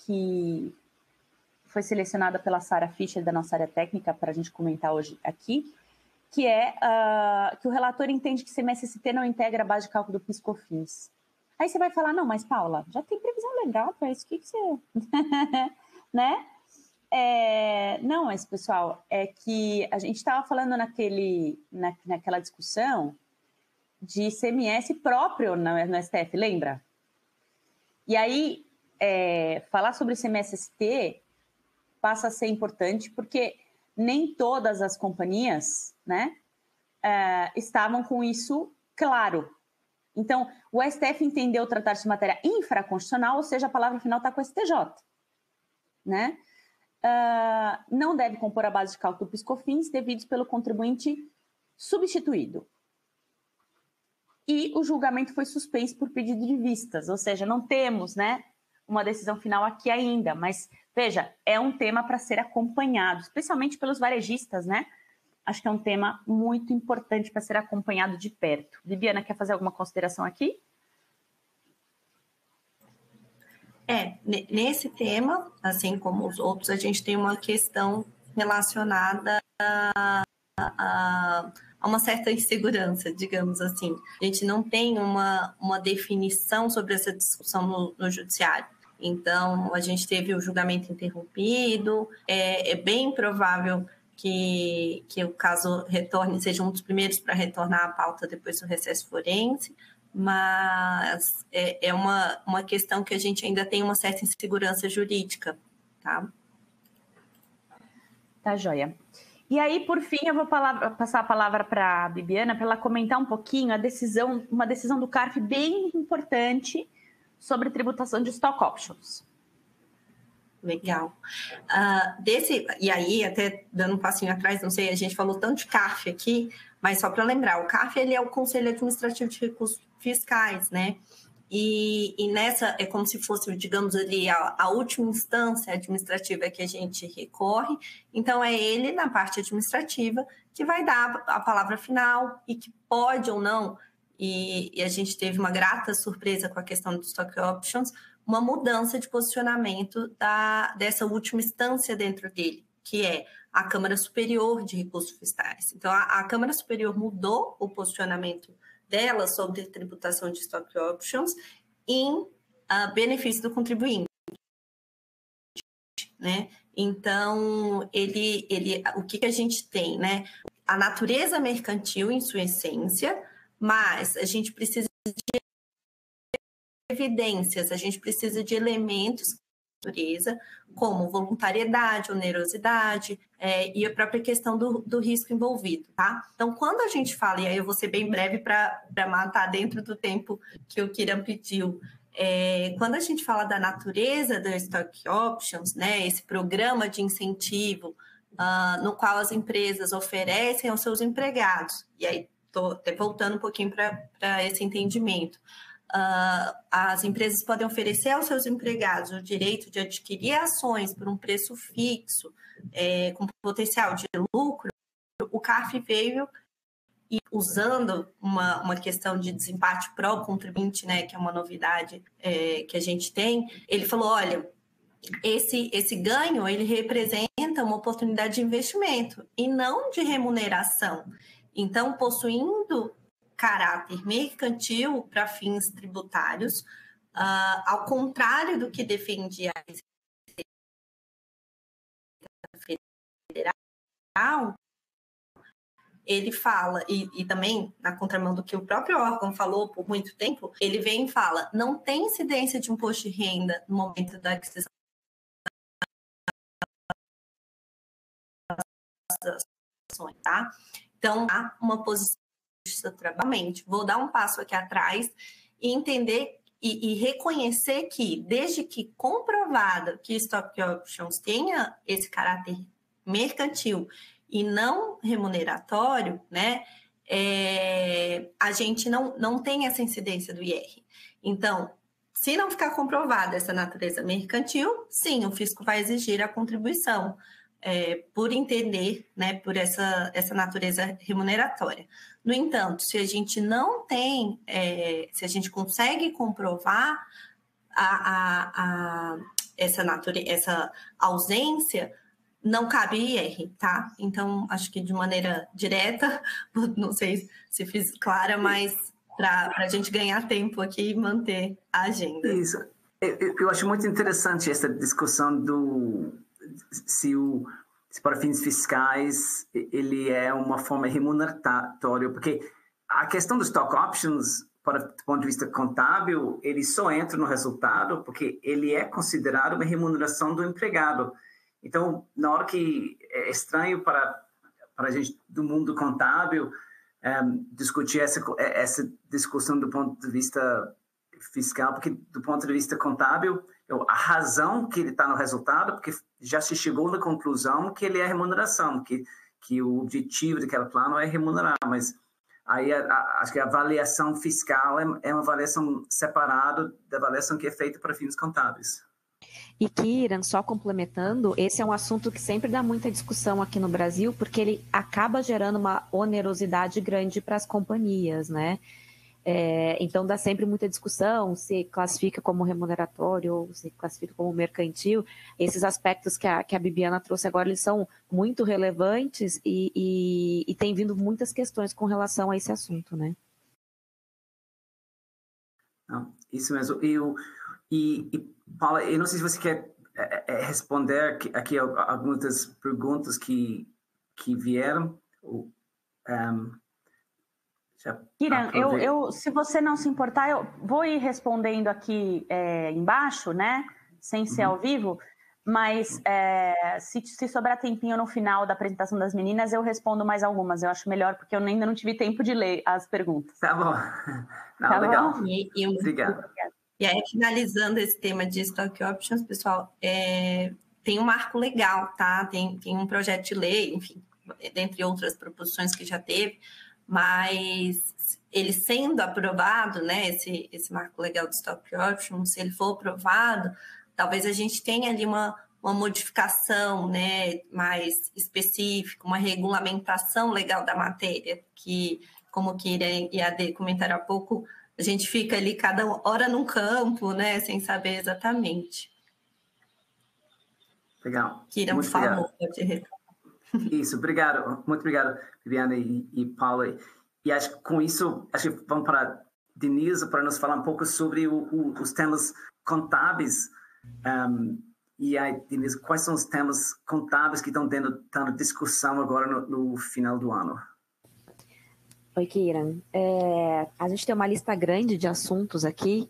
que foi selecionada pela Sara Fischer, da nossa área técnica, para a gente comentar hoje aqui, que é que o relator entende que CMSST não integra a base de cálculo do PIS/COFINS. Aí você vai falar, não, mas Paula, já tem previsão legal para isso, o que você... né? Não, mas, pessoal, é que a gente estava falando naquela discussão de ICMS próprio no STF, lembra? E aí, falar sobre ICMS-ST passa a ser importante porque nem todas as companhias, né, estavam com isso claro. Então, o STF entendeu tratar-se de matéria infraconstitucional, ou seja, a palavra final está com o STJ, né? Não deve compor a base de cálculo do PIS/COFINS devidos pelo contribuinte substituído. E o julgamento foi suspenso por pedido de vistas, ou seja, não temos, né, uma decisão final aqui ainda, mas, veja, é um tema para ser acompanhado, especialmente pelos varejistas, né? Acho que é um tema muito importante para ser acompanhado de perto. Viviana, quer fazer alguma consideração aqui? Nesse tema, assim como os outros, a gente tem uma questão relacionada a uma certa insegurança, digamos assim. A gente não tem uma definição sobre essa discussão no judiciário. Então, a gente teve o julgamento interrompido, é bem provável que o caso seja um dos primeiros para retornar à pauta depois do recesso forense, mas é uma questão que a gente ainda tem uma certa insegurança jurídica, tá? Tá, joia. E aí, por fim, eu vou passar a palavra para a Bibiana para ela comentar um pouquinho uma decisão do CARF bem importante sobre tributação de stock options. Legal. E aí, até dando um passinho atrás, não sei, a gente falou tanto de CARF aqui, mas só para lembrar, o CARF ele é o Conselho Administrativo de Recursos Fiscais, né? E nessa é como se fosse, digamos ali, a última instância administrativa que a gente recorre. Então, é ele, na parte administrativa, que vai dar a palavra final e que pode ou não, e a gente teve uma grata surpresa com a questão dos stock options, uma mudança de posicionamento dessa última instância dentro dele, que é a Câmara Superior de Recursos Fiscais. Então, a Câmara Superior mudou o posicionamento dela sobre tributação de stock options em benefício do contribuinte, né? Então, o que a gente tem, né? A natureza mercantil em sua essência, mas a gente precisa de evidências, a gente precisa de elementos da natureza, como voluntariedade, onerosidade e a própria questão do risco envolvido, tá? Então, quando a gente fala, e aí eu vou ser bem breve para matar dentro do tempo que o Kiran pediu, quando a gente fala da natureza do stock options, né, esse programa de incentivo no qual as empresas oferecem aos seus empregados, e aí estou até voltando um pouquinho para esse entendimento, as empresas podem oferecer aos seus empregados o direito de adquirir ações por um preço fixo, com potencial de lucro. O CARF veio e, usando uma questão de desempate pró-contribuinte, né, que é uma novidade que a gente tem, ele falou, olha, esse ganho ele representa uma oportunidade de investimento e não de remuneração. Então, possuindo caráter mercantil para fins tributários, ao contrário do que defendia a Receita Federal, ele fala, e também na contramão do que o próprio órgão falou por muito tempo, ele vem e fala, não tem incidência de imposto de renda no momento da aquisição das ações, tá? Então, há uma posição trabalhamente. Vou dar um passo aqui atrás e entender e reconhecer que, desde que comprovado que stock options tenha esse caráter mercantil e não remuneratório, né, a gente não tem essa incidência do IR. Então, se não ficar comprovada essa natureza mercantil, sim, o fisco vai exigir a contribuição, por entender, né, por essa natureza remuneratória. No entanto, se a gente não tem, se a gente consegue comprovar essa ausência, não cabe IR, tá? Então, acho que de maneira direta, não sei se fiz clara, mas para a gente ganhar tempo aqui e manter a agenda. Isso. Eu acho muito interessante essa discussão do se para fins fiscais ele é uma forma remuneratória, porque a questão dos stock options, do ponto de vista contábil, ele só entra no resultado porque ele é considerado uma remuneração do empregado. Então, na hora que é estranho para a gente do mundo contábil discutir essa discussão do ponto de vista fiscal, porque do ponto de vista contábil, a razão que ele está no resultado, porque já se chegou na conclusão que ele é remuneração, que o objetivo daquele plano é remunerar, mas aí acho que a avaliação fiscal é uma avaliação separada da avaliação que é feita para fins contábeis. E Kiran, só complementando, esse é um assunto que sempre dá muita discussão aqui no Brasil, porque ele acaba gerando uma onerosidade grande para as companhias, né? Então dá sempre muita discussão se classifica como remuneratório ou se classifica como mercantil. Esses aspectos que a Bibiana trouxe agora, eles são muito relevantes e tem vindo muitas questões com relação a esse assunto, né? Não, isso mesmo. E Paula, eu não sei se você quer responder aqui algumas das perguntas que vieram. Kiran, se você não se importar, eu vou ir respondendo aqui embaixo, né? Sem ser ao vivo, mas se sobrar tempinho no final da apresentação das meninas, eu respondo mais algumas. Eu acho melhor, porque eu ainda não tive tempo de ler as perguntas. Tá bom. Não, tá legal. Bom? Obrigado. E aí, finalizando esse tema de stock options, pessoal, tem um marco legal, tá? Tem um projeto de lei, enfim, dentre outras proposições que já teve, mas ele sendo aprovado, né, esse marco legal de stock options, se ele for aprovado, talvez a gente tenha ali uma modificação, né, mais específica, uma regulamentação legal da matéria, que, como o Kira e a Ade comentaram há pouco, a gente fica ali cada hora num campo, né, sem saber exatamente. Legal. Kira, por favor, pode retomar. Isso, obrigado. Muito obrigado, Viviana e Paula. E acho que com isso, acho que vamos para a Denise para nos falar um pouco sobre os temas contábeis. E aí, Denise, quais são os temas contábeis que estão tendo discussão agora no final do ano? Oi, Kiran. A gente tem uma lista grande de assuntos aqui.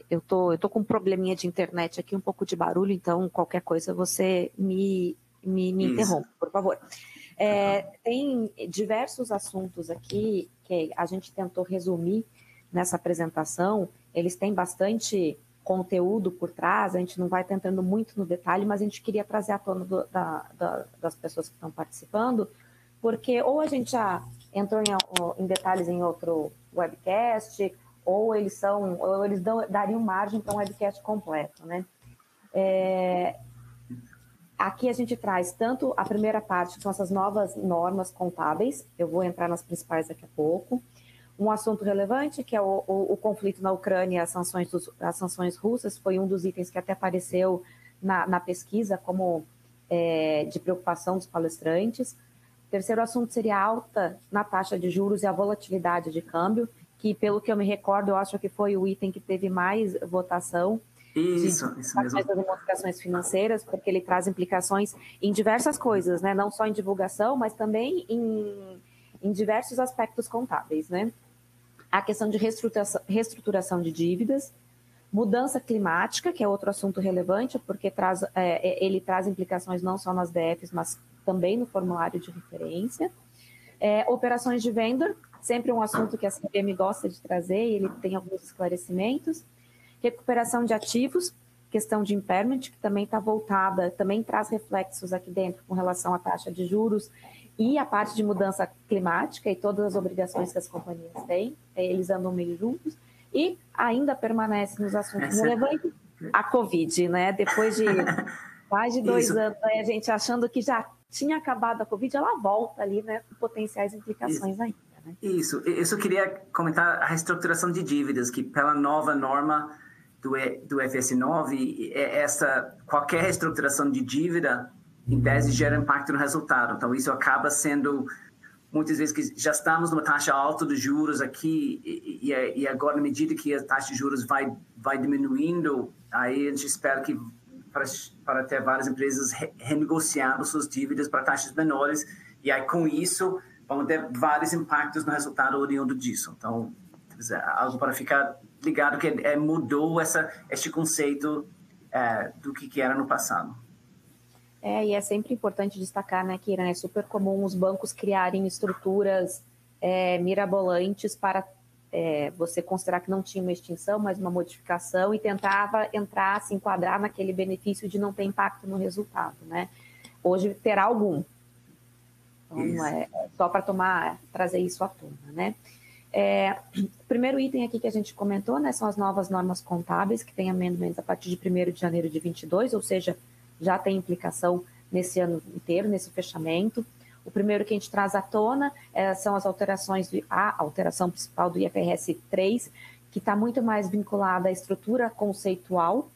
Eu tô com um probleminha de internet aqui, um pouco de barulho, então qualquer coisa você me interrompe, por favor. Tem diversos assuntos aqui que a gente tentou resumir nessa apresentação. Eles têm bastante conteúdo por trás, a gente não vai entrando muito no detalhe, mas a gente queria trazer à tona das pessoas que estão participando, porque ou a gente já entrou em detalhes em outro webcast, ou eles dariam margem para um webcast completo, né? Aqui a gente traz tanto a primeira parte, que são essas novas normas contábeis, eu vou entrar nas principais daqui a pouco, um assunto relevante, que é o conflito na Ucrânia, as sanções russas, foi um dos itens que até apareceu na pesquisa como de preocupação dos palestrantes. O terceiro assunto seria a alta na taxa de juros e a volatilidade de câmbio, que pelo que eu me recordo, eu acho que foi o item que teve mais votação. Isso mesmo. Das demonstrações financeiras, porque ele traz implicações em diversas coisas, né? Não só em divulgação, mas também em diversos aspectos contábeis, né? A questão de reestruturação de dívidas, mudança climática, que é outro assunto relevante, porque ele traz implicações não só nas DFs, mas também no formulário de referência. Operações de vendor, sempre um assunto que a CVM gosta de trazer, e ele tem alguns esclarecimentos. Recuperação de ativos, questão de impairment, que também está voltada, também traz reflexos aqui dentro com relação à taxa de juros e a parte de mudança climática e todas as obrigações que as companhias têm, eles andam meio juntos. E ainda permanece nos assuntos relevantes a Covid, né? Depois de mais de 2 anos, a gente achando que já tinha acabado a Covid, ela volta ali, né? Com potenciais implicações ainda. Né? Isso, eu queria comentar a reestruturação de dívidas, que pela nova norma do FS 9, qualquer reestruturação de dívida, em tese, gera impacto no resultado. Então, isso acaba sendo, muitas vezes, que já estamos numa taxa alta de juros aqui, e agora, na medida que a taxa de juros vai diminuindo, aí a gente espera que, para ter várias empresas renegociando suas dívidas para taxas menores, e aí, com isso, vão ter vários impactos no resultado oriundo disso. Então, algo para ficar ligado que mudou este conceito do que era no passado. E é sempre importante destacar, né, Kiran, é super comum os bancos criarem estruturas mirabolantes para você considerar que não tinha uma extinção, mas uma modificação, e tentava entrar, se enquadrar naquele benefício de não ter impacto no resultado, né? Hoje terá algum. Então, só para trazer isso à tona, né? O primeiro item aqui que a gente comentou, né, são as novas normas contábeis, que têm amendamentos a partir de 1º de janeiro de 22, ou seja, já tem implicação nesse ano inteiro, nesse fechamento. O primeiro que a gente traz à tona são as alterações, a alteração principal do IFRS 3, que está muito mais vinculada à estrutura conceitual.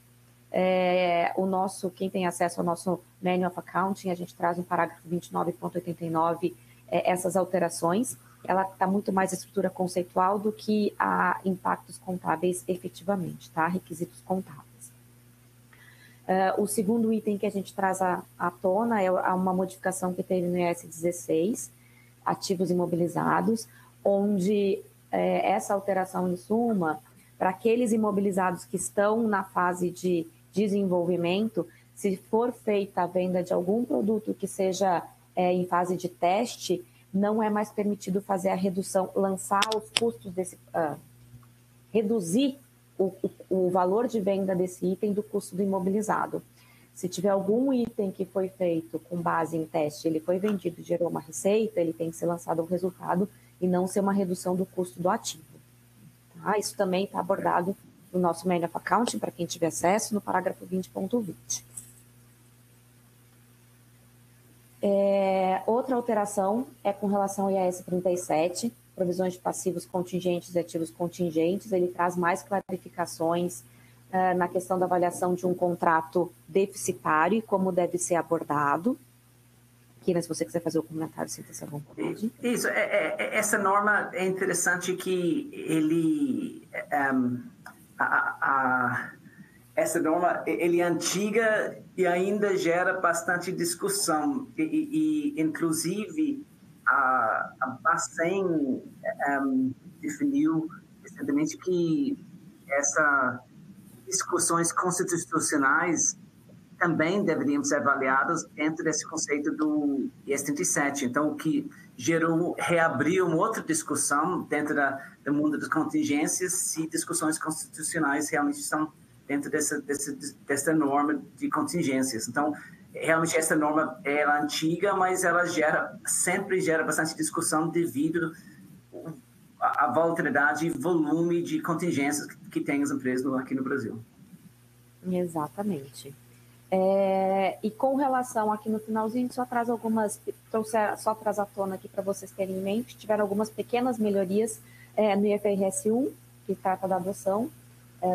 Quem tem acesso ao nosso Manual of Accounting, a gente traz no parágrafo 29.89 essas alterações. Ela está muito mais estrutura conceitual do que a impactos contábeis efetivamente, tá? Requisitos contábeis. O segundo item que a gente traz à tona é uma modificação que teve no IAS 16, ativos imobilizados, onde essa alteração, em suma, para aqueles imobilizados que estão na fase de desenvolvimento, se for feita a venda de algum produto que seja em fase de teste, não é mais permitido fazer a redução, lançar os custos reduzir o valor de venda desse item do custo do imobilizado. Se tiver algum item que foi feito com base em teste, ele foi vendido e gerou uma receita, ele tem que ser lançado o resultado e não ser uma redução do custo do ativo. Tá? Isso também está abordado no nosso Manual of Accounting, para quem tiver acesso, no parágrafo 20.20. Outra alteração é com relação ao IAS 37, provisões de passivos contingentes e ativos contingentes. Ele traz mais clarificações na questão da avaliação de um contrato deficitário e como deve ser abordado. Kina, se você quiser fazer o comentário, sinta-se à vontade. Isso, essa norma é interessante que ele... essa norma ele é antiga e ainda gera bastante discussão. Inclusive, a Bacen definiu recentemente que essas discussões constitucionais também deveriam ser avaliadas dentro desse conceito do IAS 37. Então, o que reabriu uma outra discussão dentro do mundo das contingências, se discussões constitucionais realmente estão dentro dessa norma de contingências. Então, realmente essa norma é antiga, mas ela sempre gera bastante discussão devido à volatilidade e volume de contingências que tem as empresas aqui no Brasil. Exatamente. E com relação aqui no finalzinho, só traz à tona aqui para vocês terem em mente, tiveram algumas pequenas melhorias no IFRS 1, que trata da adoção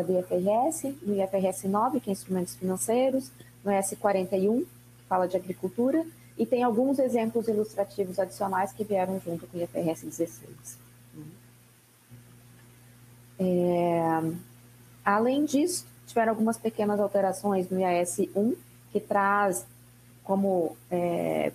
do IFRS, no IFRS 9, que é instrumentos financeiros, no IAS 41, que fala de agricultura, e tem alguns exemplos ilustrativos adicionais que vieram junto com o IFRS 16. Além disso, tiveram algumas pequenas alterações no IAS 1, que traz como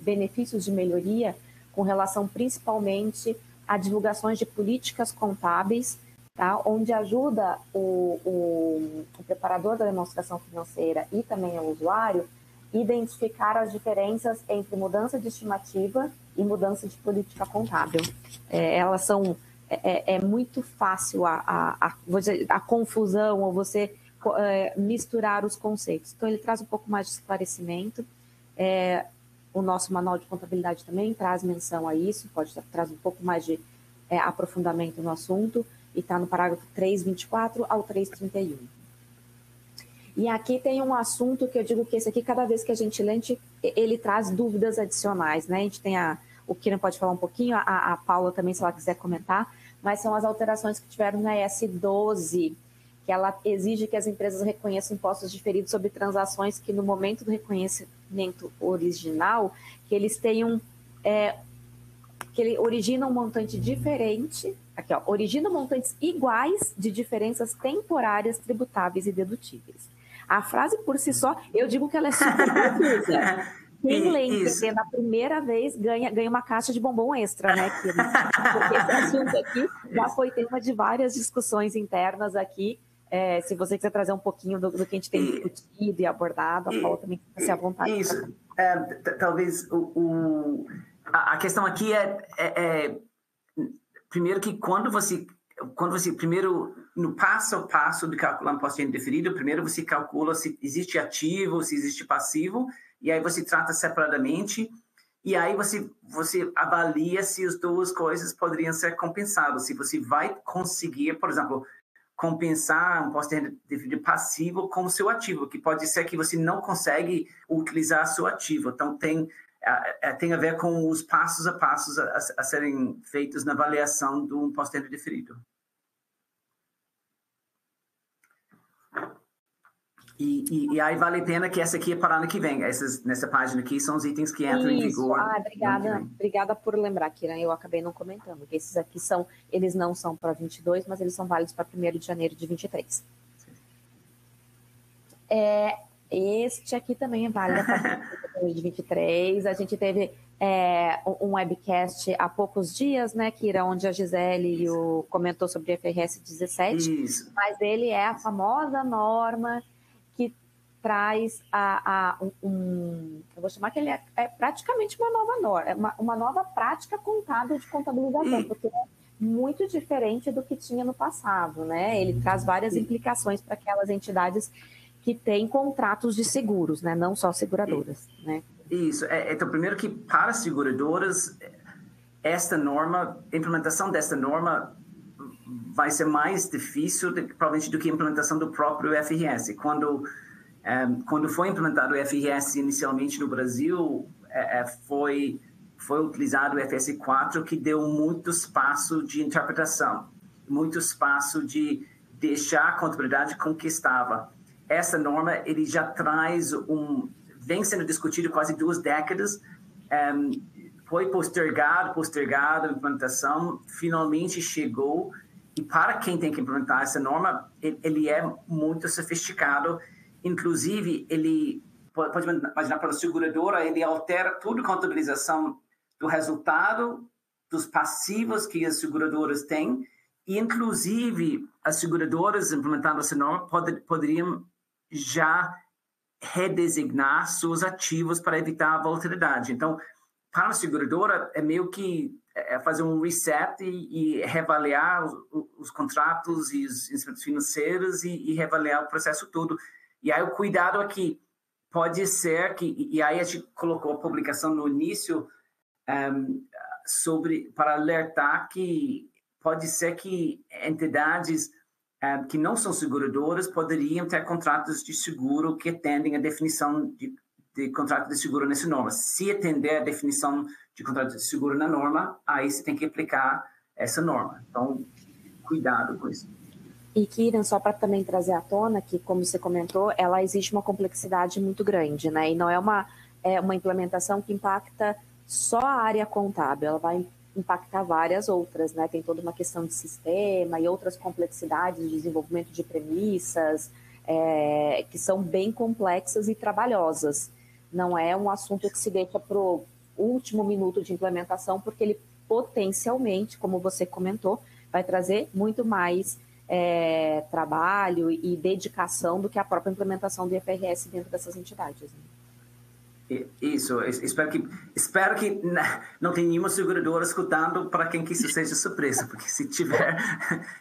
benefícios de melhoria com relação principalmente a divulgações de políticas contábeis, tá? Onde ajuda o preparador da demonstração financeira e também o usuário identificar as diferenças entre mudança de estimativa e mudança de política contábil. Elas são... É muito fácil a confusão ou você misturar os conceitos. Então, ele traz um pouco mais de esclarecimento. O nosso manual de contabilidade também traz menção a isso, traz um pouco mais de aprofundamento no assunto, e está no parágrafo 324 ao 331. E aqui tem um assunto que eu digo que esse aqui, cada vez que a gente lê, ele traz dúvidas adicionais, né? A gente tem o Kieran pode falar um pouquinho, a Paula também, se ela quiser comentar, mas são as alterações que tiveram na ES 12, que ela exige que as empresas reconheçam impostos diferidos sobre transações que no momento do reconhecimento original, que eles tenham, que ele origina um montante diferente, aqui ó, origina montantes iguais de diferenças temporárias tributáveis e dedutíveis. A frase por si só, eu digo que ela é super confusa. Quem lê entender na primeira vez ganha uma caixa de bombom extra, né, Kieran? Porque esse assunto aqui já foi tema de várias discussões internas aqui. Se você quiser trazer um pouquinho do que a gente tem discutido e abordado, a Paula também fica à vontade. Isso. Talvez a questão aqui primeiro que quando você primeiro, no passo a passo de calcular imposto de renda diferido, primeiro você calcula se existe ativo, se existe passivo, e aí você trata separadamente, e aí você avalia se as duas coisas poderiam ser compensadas, se você vai conseguir, por exemplo, compensar um imposto de renda diferido passivo com o seu ativo, que pode ser que você não consegue utilizar seu ativo. Então, tem a ver com os passos a passos a serem feitos na avaliação do imposto de renda diferido. E aí vale a pena que essa aqui é para o ano que vem. Nessa página aqui são os itens que entram em vigor. Obrigada por lembrar, Kieran. Eu acabei não comentando, que esses aqui eles não são para 22, mas eles são válidos para 1º de janeiro de 23. Este aqui também é válido para 1º de 23. A gente teve um webcast há poucos dias, né, Kieran, onde a Gisele comentou sobre o FRS 17. Isso. Mas ele é a famosa norma que traz eu vou chamar que ele é praticamente uma nova norma, uma nova prática contábil de contabilização, porque é muito diferente do que tinha no passado, né? Ele traz várias implicações para aquelas entidades que têm contratos de seguros, né? Não só seguradoras, né? Isso. Então, primeiro que para seguradoras, a implementação desta norma vai ser mais difícil, provavelmente, do que a implementação do próprio FRS. Quando foi implementado o FRS inicialmente no Brasil, foi utilizado o FS 4, que deu muito espaço de interpretação, muito espaço de deixar a contabilidade como que estava. Essa norma, ele já traz vem sendo discutido quase 2 décadas, foi postergado a implementação, finalmente chegou, e para quem tem que implementar essa norma, ele é muito sofisticado. Inclusive, ele pode imaginar para a seguradora, ele altera toda a contabilização do resultado, dos passivos que as seguradoras têm, e inclusive as seguradoras implementando essa norma poderiam já redesignar seus ativos para evitar a volatilidade. Então, para a seguradora, é meio que fazer um reset e reavaliar os contratos e os instrumentos financeiros e reavaliar o processo todo. E aí o cuidado aqui pode ser que... E aí a gente colocou a publicação no início para alertar que pode ser que entidades que não são seguradoras poderiam ter contratos de seguro que atendem a definição de contrato de seguro nessa norma. Se atender a definição de contrato de seguro na norma, aí você tem que aplicar essa norma. Então, cuidado com isso. E, Kieran, só para também trazer à tona que, como você comentou, ela existe uma complexidade muito grande, né? E não é uma implementação que impacta só a área contábil, ela vai impactar várias outras, né? Tem toda uma questão de sistema e outras complexidades de desenvolvimento de premissas, que são bem complexas e trabalhosas. Não é um assunto que se deixa para o último minuto de implementação, porque ele potencialmente, como você comentou, vai trazer muito mais trabalho e dedicação do que a própria implementação do IFRS dentro dessas entidades, né? Isso, espero que não tenha nenhuma seguradora escutando, para quem que isso seja surpresa, porque se tiver,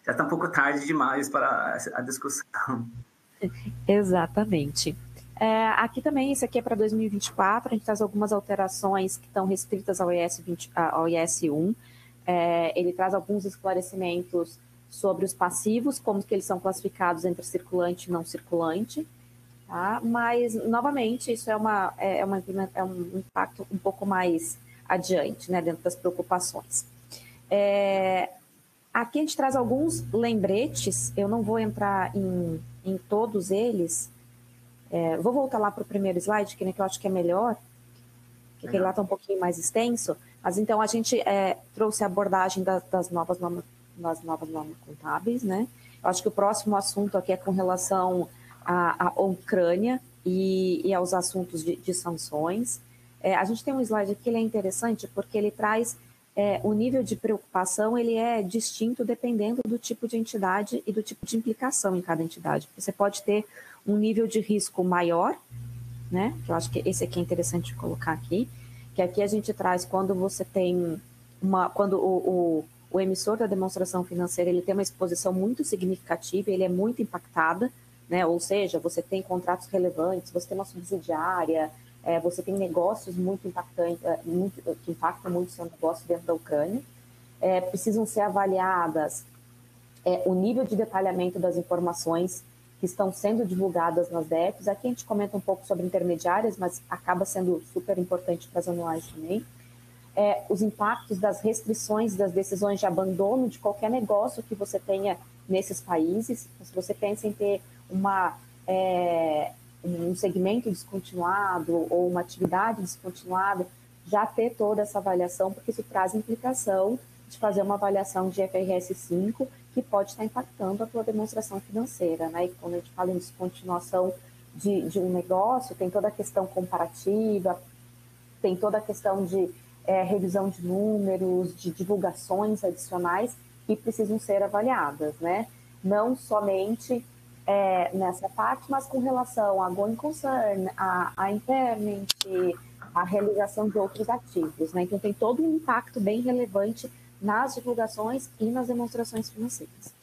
já está um pouco tarde demais para a discussão. Exatamente. Aqui também, isso aqui é para 2024, a gente traz algumas alterações que estão restritas ao IS 1. Ele traz alguns esclarecimentos sobre os passivos, como que eles são classificados entre circulante e não circulante. Tá? Mas, novamente, isso é um impacto um pouco mais adiante, né, dentro das preocupações. Aqui a gente traz alguns lembretes, eu não vou entrar em todos eles. Vou voltar lá para o primeiro slide, que eu acho que é melhor, que aquele lá está um pouquinho mais extenso. Mas, então, a gente trouxe a abordagem das novas normas contábeis, né? Eu acho que o próximo assunto aqui é com relação à Ucrânia e aos assuntos de sanções. A gente tem um slide aqui, ele é interessante porque ele traz o nível de preocupação, ele é distinto dependendo do tipo de entidade e do tipo de implicação em cada entidade. Você pode ter um nível de risco maior, né? Que eu acho que esse aqui é interessante colocar aqui, que aqui a gente traz quando você tem quando o emissor da demonstração financeira ele tem uma exposição muito significativa, ele é muito impactada, né? Ou seja, você tem contratos relevantes, você tem uma subsidiária, você tem negócios muito impactantes, que impactam muito o seu negócio dentro da Ucrânia. Precisam ser avaliadas o nível de detalhamento das informações que estão sendo divulgadas nas DEFs. Aqui a gente comenta um pouco sobre intermediárias, mas acaba sendo super importante para as anuais também. Os impactos das restrições, das decisões de abandono de qualquer negócio que você tenha nesses países. Se você pensa em ter um segmento descontinuado ou uma atividade descontinuada, já ter toda essa avaliação, porque isso traz implicação de fazer uma avaliação de IFRS 5 que pode estar impactando a tua demonstração financeira, né? E quando a gente fala em descontinuação de um negócio, tem toda a questão comparativa, tem toda a questão de revisão de números, de divulgações adicionais que precisam ser avaliadas, né? Não somente nessa parte, mas com relação a going concern, a impairment, a realização de outros ativos, né? Então tem todo um impacto bem relevante nas divulgações e nas demonstrações financeiras.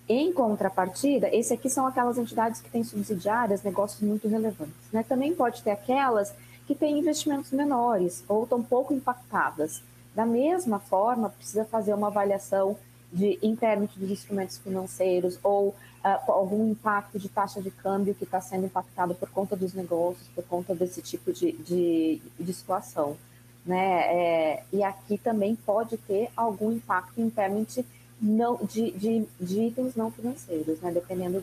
Em contrapartida, esse aqui são aquelas entidades que têm subsidiárias, negócios muito relevantes, né? Também pode ter aquelas que têm investimentos menores ou estão pouco impactadas. Da mesma forma, precisa fazer uma avaliação de impairment dos instrumentos financeiros ou algum impacto de taxa de câmbio que está sendo impactado por conta dos negócios, por conta desse tipo de situação, né? E aqui também pode ter algum impacto em impairment de itens não financeiros, né? Dependendo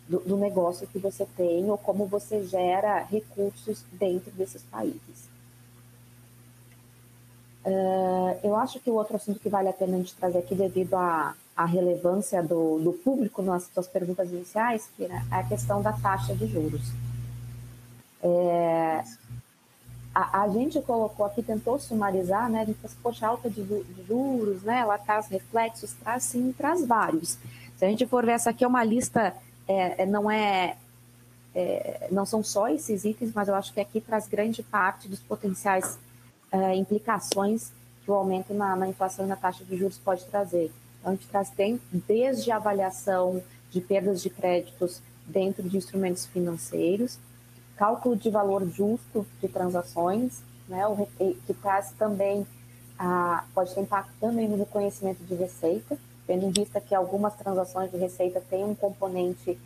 do negócio que você tem ou como você gera recursos dentro desses países. Eu acho que o outro assunto que vale a pena a gente trazer aqui, devido à relevância do público nas suas perguntas iniciais, que é a questão da taxa de juros. A gente colocou aqui, tentou sumarizar, né? A gente falou, poxa, alta de juros, né? Ela traz reflexos, traz sim, traz vários. Se a gente for ver, essa aqui é uma lista, não são só esses itens, mas eu acho que aqui traz grande parte dos potenciais implicações que o aumento na inflação e na taxa de juros pode trazer. Então, a gente traz desde a avaliação de perdas de créditos dentro de instrumentos financeiros, cálculo de valor justo de transações, né, que traz também, pode ter impacto também no reconhecimento de receita, tendo em vista que algumas transações de receita têm um componente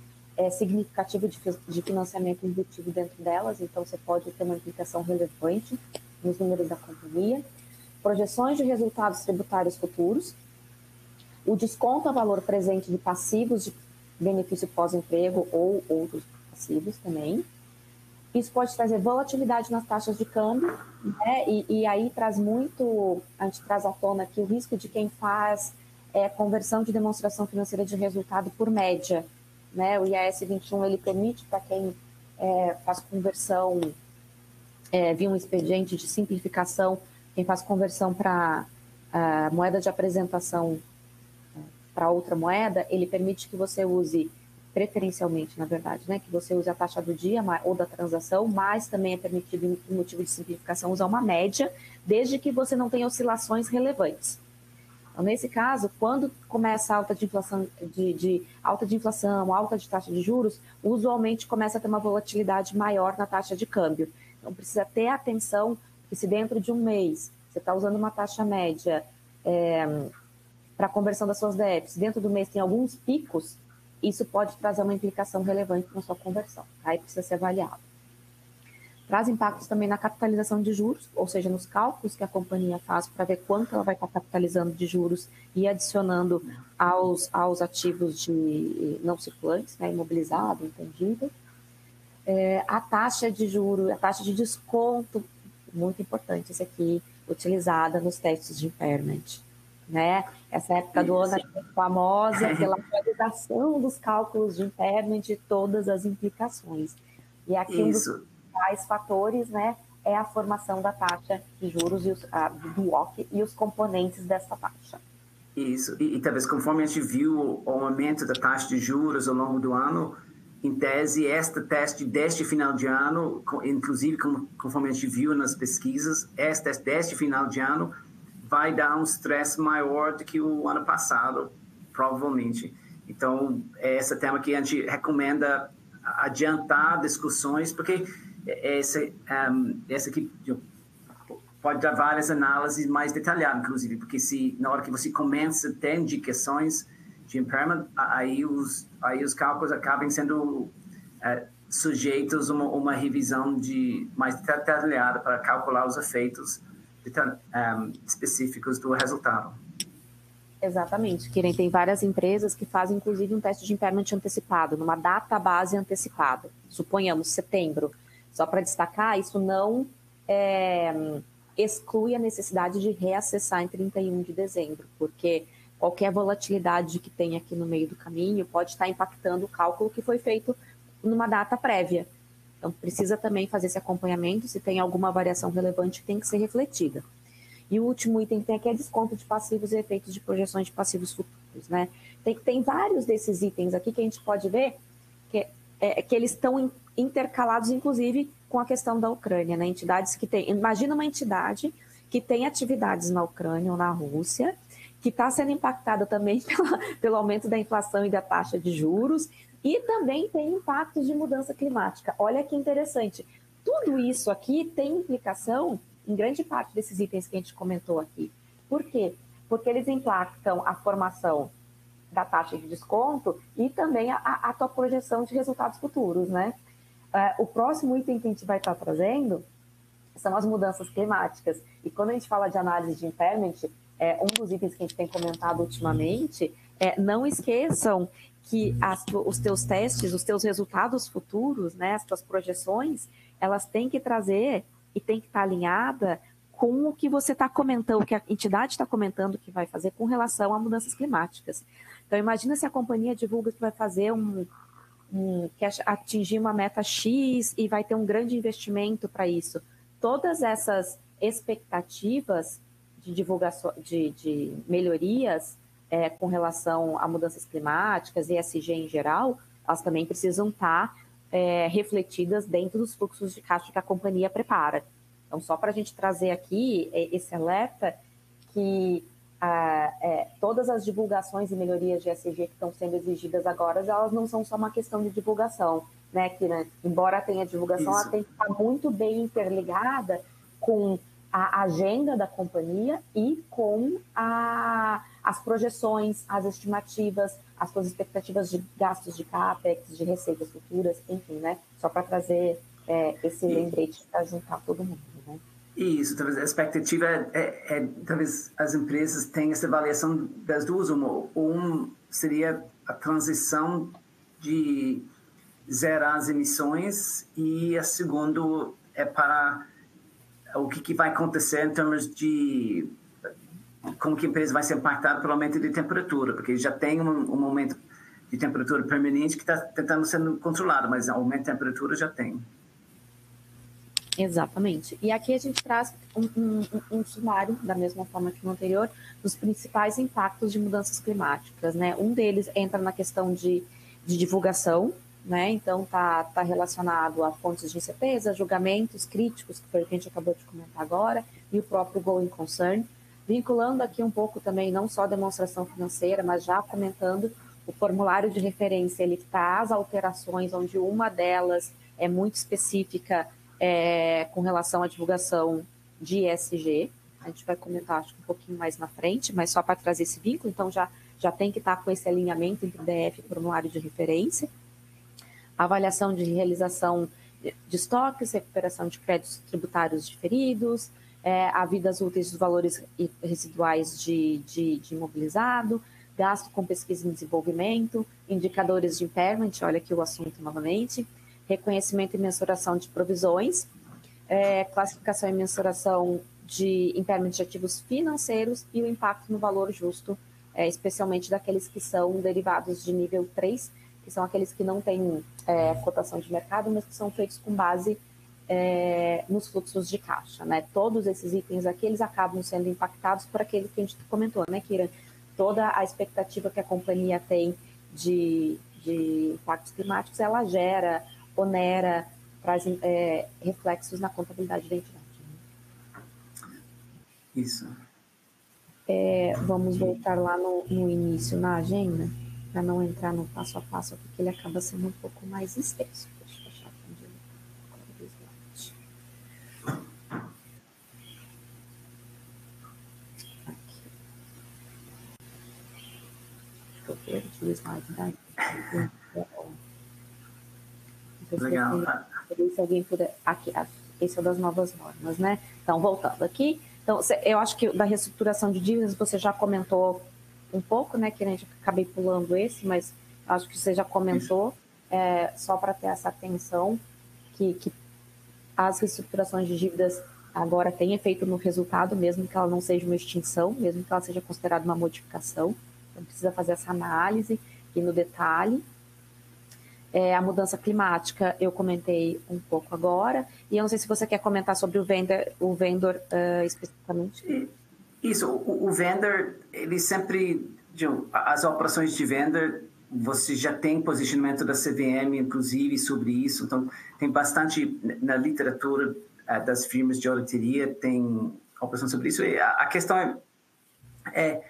significativo de financiamento embutido dentro delas, então você pode ter uma implicação relevante nos números da companhia, projeções de resultados tributários futuros, o desconto a valor presente de passivos de benefício pós-emprego ou outros passivos também, Isso pode trazer volatilidade nas taxas de câmbio, né? E aí a gente traz à tona aqui o risco de quem faz conversão de demonstração financeira de resultado por média, né? O IAS 21 ele permite para quem faz conversão via um expediente de simplificação, quem faz conversão para moeda de apresentação para outra moeda, ele permite que você use preferencialmente, na verdade, né, que você use a taxa do dia ou da transação, mas também é permitido, por motivo de simplificação, usar uma média, desde que você não tenha oscilações relevantes. Então, nesse caso, quando começa a alta de inflação, alta de taxa de juros, usualmente começa a ter uma volatilidade maior na taxa de câmbio. Então, precisa ter atenção que se dentro de um mês você está usando uma taxa média para a conversão das suas DEPs, dentro do mês tem alguns picos, isso pode trazer uma implicação relevante na sua conversão. Aí precisa ser avaliado. Traz impactos também na capitalização de juros, ou seja, nos cálculos que a companhia faz para ver quanto ela vai estar capitalizando de juros e adicionando aos ativos de não circulantes, né, imobilizado, intangível. A taxa de juros, a taxa de desconto, muito importante isso aqui, utilizada nos testes de impairment. Né? Essa época do ano é famosa pela atualização dos cálculos de impairment de todas as implicações. E aqui um dos principais fatores, né, é a formação da taxa de juros do WACC e os componentes dessa taxa. Isso, e talvez conforme a gente viu o aumento da taxa de juros ao longo do ano, em tese, deste final de ano, inclusive conforme a gente viu nas pesquisas, deste final de ano vai dar um estresse maior do que o ano passado, provavelmente. Então, é esse tema que a gente recomenda adiantar discussões, porque esse aqui pode dar várias análises mais detalhadas, inclusive, porque na hora que você começa a ter indicações de impairment, aí os cálculos acabam sendo sujeitos a uma revisão mais detalhada para calcular os efeitos específicos do resultado. Exatamente, Kiren, tem várias empresas que fazem inclusive um teste de impairment antecipado, numa data base antecipada, suponhamos setembro. Só para destacar, isso não exclui a necessidade de reacessar em 31 de dezembro, porque qualquer volatilidade que tem aqui no meio do caminho pode estar impactando o cálculo que foi feito numa data prévia. Então, precisa também fazer esse acompanhamento, se tem alguma variação relevante, tem que ser refletida. E o último item que tem aqui é desconto de passivos e efeitos de projeções de passivos futuros, né? Tem vários desses itens aqui que a gente pode ver que eles estão intercalados, inclusive, com a questão da Ucrânia, né? Entidades que têm... Imagina uma entidade que tem atividades na Ucrânia ou na Rússia, que está sendo impactada também pelo aumento da inflação e da taxa de juros, e também tem impactos de mudança climática. Olha que interessante. Tudo isso aqui tem implicação em grande parte desses itens que a gente comentou aqui. Por quê? Porque eles impactam a formação da taxa de desconto e também a tua projeção de resultados futuros, né? O próximo item que a gente vai estar trazendo são as mudanças climáticas. E quando a gente fala de análise de impairment, um dos itens que a gente tem comentado ultimamente não esqueçam que os teus testes, os teus resultados futuros, né, as tuas projeções, elas têm que trazer e tem que estar alinhada com o que você está comentando, o que a entidade está comentando que vai fazer com relação a mudanças climáticas. Então, imagina se a companhia divulga que vai fazer quer atingir uma meta X e vai ter um grande investimento para isso. Todas essas expectativas de divulgação, de melhorias com relação a mudanças climáticas e ESG em geral, elas também precisam estar refletidas dentro dos fluxos de caixa que a companhia prepara. Então, só para a gente trazer aqui esse alerta que todas as divulgações e melhorias de ESG que estão sendo exigidas agora, elas não são só uma questão de divulgação, né? Que, né, embora tenha divulgação, ela tem que estar muito bem interligada com a agenda da companhia e com as projeções, as estimativas, as suas expectativas de gastos de CAPEX, de receitas futuras, enfim, né? Só para trazer esse lembrete para juntar todo mundo, né? Isso, talvez a expectativa talvez as empresas tenham essa avaliação das duas. Um seria a transição de zerar as emissões, e a segunda é para o que vai acontecer em termos de como que a empresa vai ser impactada pelo aumento de temperatura, porque já tem um aumento de temperatura permanente que está tentando ser controlado, mas aumento de temperatura já tem. Exatamente. E aqui a gente traz um sumário, da mesma forma que no anterior, dos principais impactos de mudanças climáticas, né? Um deles entra na questão de divulgação, né? Então, tá relacionado a fontes de incerteza, julgamentos críticos, que foi o que a gente acabou de comentar agora, e o próprio going concern, vinculando aqui um pouco também, não só a demonstração financeira, mas já comentando o formulário de referência, ele traz alterações, onde uma delas é muito específica, com relação à divulgação de ESG. A gente vai comentar, acho que um pouquinho mais na frente, mas só para trazer esse vínculo, então já tem que estar com esse alinhamento entre DF e formulário de referência. Avaliação de realização de estoques, recuperação de créditos tributários diferidos, a vidas úteis dos valores residuais de imobilizado, gasto com pesquisa e desenvolvimento, indicadores de impairment, olha aqui o assunto novamente, reconhecimento e mensuração de provisões, classificação e mensuração de impairment de ativos financeiros e o impacto no valor justo, especialmente daqueles que são derivados de nível 3, que são aqueles que não têm cotação de mercado, mas que são feitos com base nos fluxos de caixa, né? Todos esses itens aqui, eles acabam sendo impactados por aquele que a gente comentou, né, Kira? Toda a expectativa que a companhia tem de impactos climáticos, ela gera, onera, traz reflexos na contabilidade da entidade. Isso. Vamos voltar lá no início, na agenda, para não entrar no passo a passo, porque ele acaba sendo um pouco mais extenso. Deixa eu achar onde ele está. Aqui. Deixa eu ver o slide da Legal. Se alguém puder. Aqui, esse é das novas normas, né? Então, voltando aqui. Então, eu acho que da reestruturação de dívidas você já comentou um pouco, né? Que a gente acabei pulando esse, mas acho que você já comentou, só para ter essa atenção, que as reestruturações de dívidas agora têm efeito no resultado, mesmo que ela não seja uma extinção, mesmo que ela seja considerada uma modificação. Então, precisa fazer essa análise e no detalhe. A mudança climática, eu comentei um pouco agora, e eu não sei se você quer comentar sobre o vendor especificamente. Isso, o vendor, ele sempre, as operações de vendor, você já tem posicionamento da CVM, inclusive, sobre isso, então tem bastante na literatura das firmas de auditoria, tem operação sobre isso. E a questão é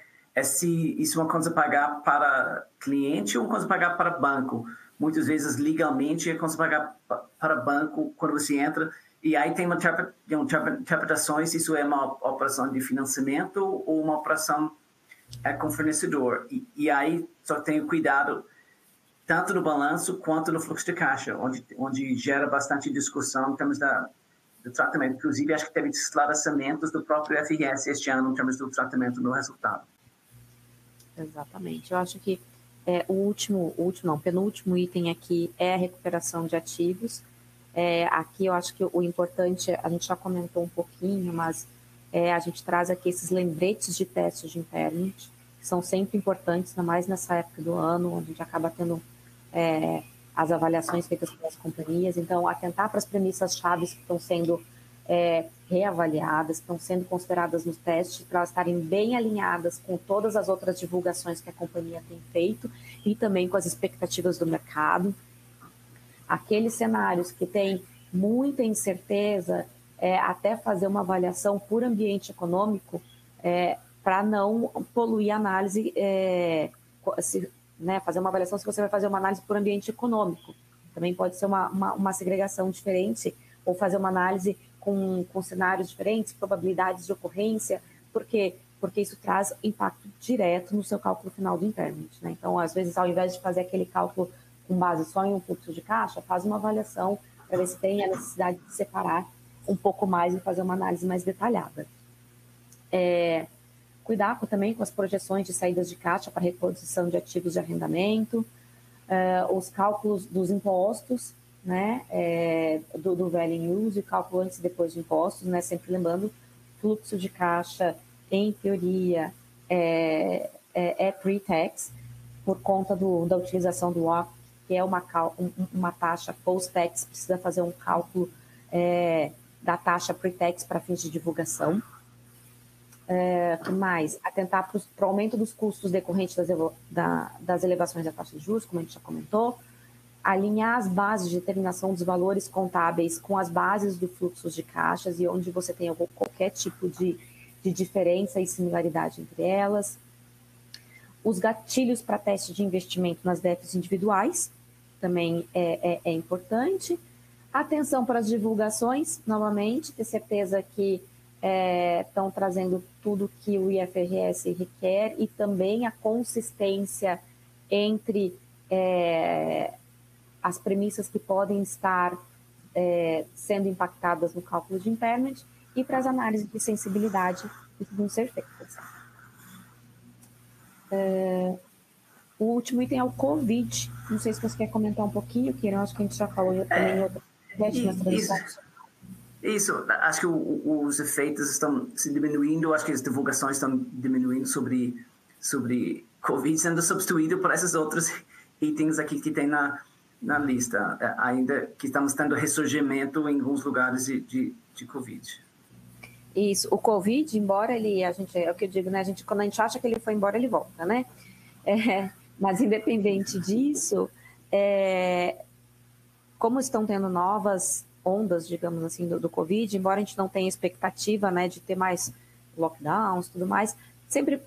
se isso é uma coisa pagar para cliente ou uma coisa pagar para banco. Muitas vezes, legalmente, é como se pagar para banco quando você entra, e aí tem interpretações, isso é uma operação de financiamento ou uma operação com fornecedor. E aí só tem cuidado tanto no balanço quanto no fluxo de caixa, onde gera bastante discussão em termos do tratamento. Inclusive, acho que teve esclarecimentos do próprio FRS este ano em termos do tratamento no resultado. Exatamente. Eu acho que penúltimo item aqui é a recuperação de ativos. Aqui eu acho que o importante, a gente já comentou um pouquinho, mas a gente traz aqui esses lembretes de testes de impairment, que são sempre importantes, ainda mais nessa época do ano, onde a gente acaba tendo as avaliações feitas pelas companhias. Então, atentar para as premissas-chave que estão sendo reavaliadas, estão sendo consideradas nos testes, para elas estarem bem alinhadas com todas as outras divulgações que a companhia tem feito e também com as expectativas do mercado. Aqueles cenários que têm muita incerteza, até fazer uma avaliação por ambiente econômico, para não poluir a análise, fazer uma avaliação se você vai fazer uma análise por ambiente econômico. Também pode ser uma segregação diferente, ou fazer uma análise com cenários diferentes, probabilidades de ocorrência, porque isso traz impacto direto no seu cálculo final do impairment, né? Então, às vezes, ao invés de fazer aquele cálculo com base só em um fluxo de caixa, faz uma avaliação para ver se tem a necessidade de separar um pouco mais e fazer uma análise mais detalhada. Cuidar também com as projeções de saídas de caixa para reposição de ativos de arrendamento. os cálculos dos impostos, né, do value use, cálculo antes e depois de impostos, né, sempre lembrando, fluxo de caixa, em teoria, é pre-tax, por conta da utilização do WACC, que é uma taxa post-tax, precisa fazer um cálculo da taxa pre-tax para fins de divulgação. Que mais? Atentar para o aumento dos custos decorrentes das elevações da taxa de juros, como a gente já comentou. Alinhar as bases de determinação dos valores contábeis com as bases do fluxo de caixas e onde você tem qualquer tipo de diferença e similaridade entre elas. Os gatilhos para teste de investimento nas DEFs individuais, também é importante. Atenção para as divulgações, novamente, ter certeza que estão trazendo tudo que o IFRS requer e também a consistência entre as premissas que podem estar sendo impactadas no cálculo de impairment e para as análises de sensibilidade que vão ser feitas. O último item é o COVID. Não sei se você quer comentar um pouquinho, Kieran, acho que a gente já falou também em outra nas Isso, acho que os efeitos estão se diminuindo, acho que as divulgações estão diminuindo sobre Covid, sendo substituído por esses outros itens aqui que tem na lista, ainda que estamos tendo ressurgimento em alguns lugares de Covid. Isso, o Covid, embora é o que eu digo, né? Quando a gente acha que ele foi embora, ele volta, né? Mas independente disso, como estão tendo novas ondas, digamos assim, do Covid, embora a gente não tenha expectativa, né, de ter mais lockdowns e tudo mais, sempre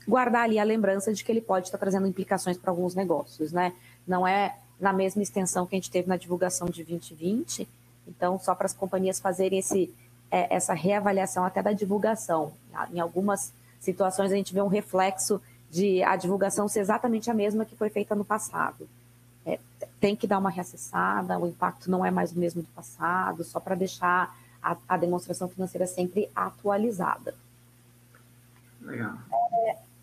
guardar ali a lembrança de que ele pode estar trazendo implicações para alguns negócios, né? Não é na mesma extensão que a gente teve na divulgação de 2020, então só para as companhias fazerem essa reavaliação até da divulgação. Em algumas situações a gente vê um reflexo de a divulgação ser exatamente a mesma que foi feita no passado. Tem que dar uma reacessada, o impacto não é mais o mesmo do passado, só para deixar a demonstração financeira sempre atualizada. Legal.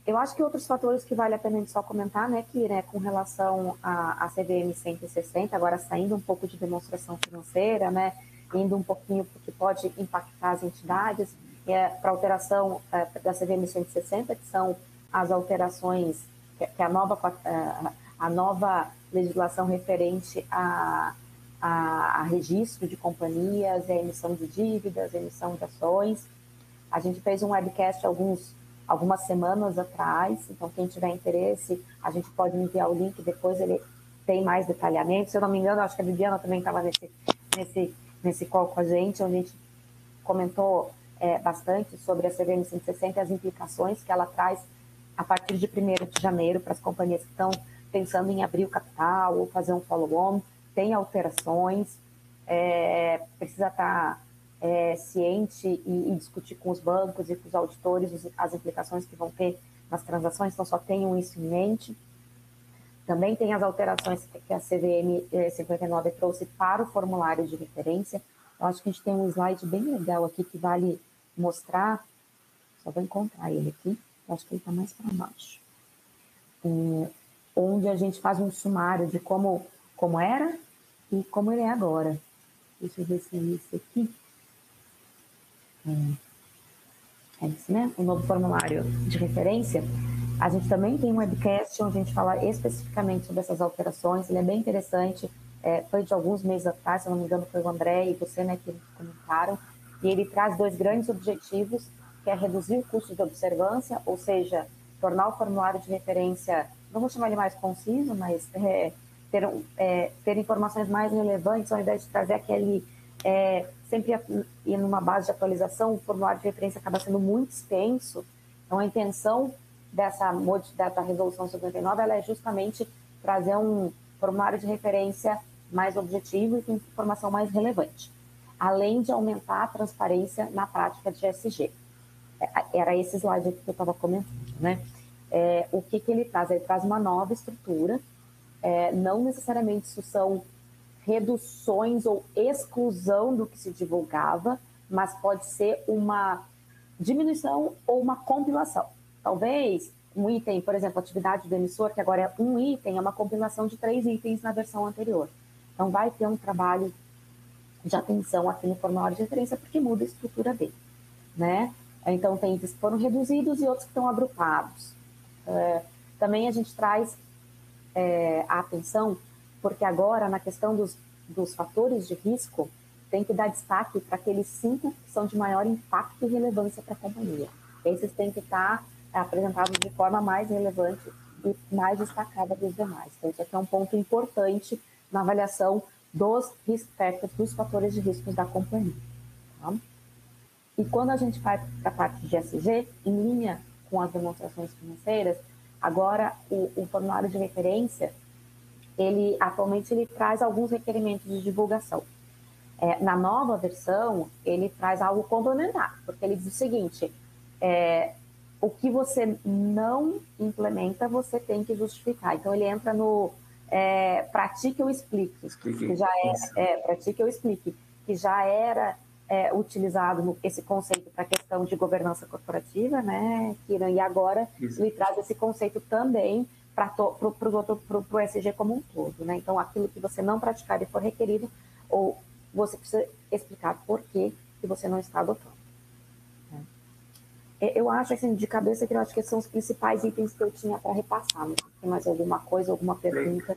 Eu acho que outros fatores que vale a pena a gente só comentar, né, que com relação à CVM 160, agora saindo um pouco de demonstração financeira, né, indo um pouquinho para o que pode impactar as entidades, para a alteração da CVM 160, que são as alterações, que é a nova legislação referente a registro de companhias, a emissão de dívidas, a emissão de ações. A gente fez um webcast algumas semanas atrás, então quem tiver interesse, a gente pode enviar o link, depois ele tem mais detalhamento. Se eu não me engano, acho que a Viviana também estava nesse call com a gente, onde a gente comentou bastante sobre a CVM 160 e as implicações que ela traz a partir de 1º de janeiro para as companhias que estão pensando em abrir o capital ou fazer um follow-on. Tem alterações, precisa estar ciente e discutir com os bancos e com os auditores as implicações que vão ter nas transações, então só tenham isso em mente. Também tem as alterações que a CVM 59 trouxe para o formulário de referência. Eu acho que a gente tem um slide bem legal aqui que vale mostrar, só vou encontrar ele aqui, eu acho que ele está mais para baixo, onde a gente faz um sumário de como era e como ele é agora. Deixa eu ver se é esse aqui. É esse, né? O novo formulário de referência. A gente também tem um webcast onde a gente fala especificamente sobre essas alterações. Ele é bem interessante. Foi de alguns meses atrás, se eu não me engano, foi o André e você, né, que comentaram. E ele traz 2 grandes objetivos, que é reduzir o custo de observância, ou seja, tornar o formulário de referência, não vou chamar ele mais conciso, mas ter informações mais relevantes, ao invés de trazer aquele, sempre ir numa base de atualização, o formulário de referência acaba sendo muito extenso. Então, a intenção da resolução 59, ela é justamente trazer um formulário de referência mais objetivo e com informação mais relevante, além de aumentar a transparência na prática de ESG. Era esse slide aqui que eu estava comentando, né? O que ele traz? Ele traz uma nova estrutura, não necessariamente isso são reduções ou exclusão do que se divulgava, mas pode ser uma diminuição ou uma compilação. Talvez um item, por exemplo, atividade do emissor, que agora é um item, é uma compilação de 3 itens na versão anterior. Então, vai ter um trabalho de atenção aqui no formulário de referência, porque muda a estrutura dele, né? Então, tem itens que foram reduzidos e outros que estão agrupados. Também a gente traz a atenção, porque agora, na questão dos fatores de risco, tem que dar destaque para aqueles 5 que são de maior impacto e relevância para a companhia. Esses têm que estar apresentados de forma mais relevante e mais destacada dos demais. Então, isso aqui é um ponto importante na avaliação dos risk factors, dos fatores de risco da companhia. Tá? E quando a gente vai para a parte de ESG, em linha com as demonstrações financeiras, agora o formulário de referência, atualmente ele traz alguns requerimentos de divulgação. Na nova versão, ele traz algo complementar, porque ele diz o seguinte, o que você não implementa, você tem que justificar. Então, ele entra no pratique ou explique, que já pratique ou explique, que já era utilizado esse conceito para a questão de governança corporativa, né, Kiran? E agora ele traz esse conceito também para o ESG como um todo, né? Então, aquilo que você não praticar e for requerido, ou você precisa explicar por que você não está adotando. Eu acho, assim, de cabeça, que eu acho que são os principais itens que eu tinha para repassar. Não tem mais alguma coisa, alguma pergunta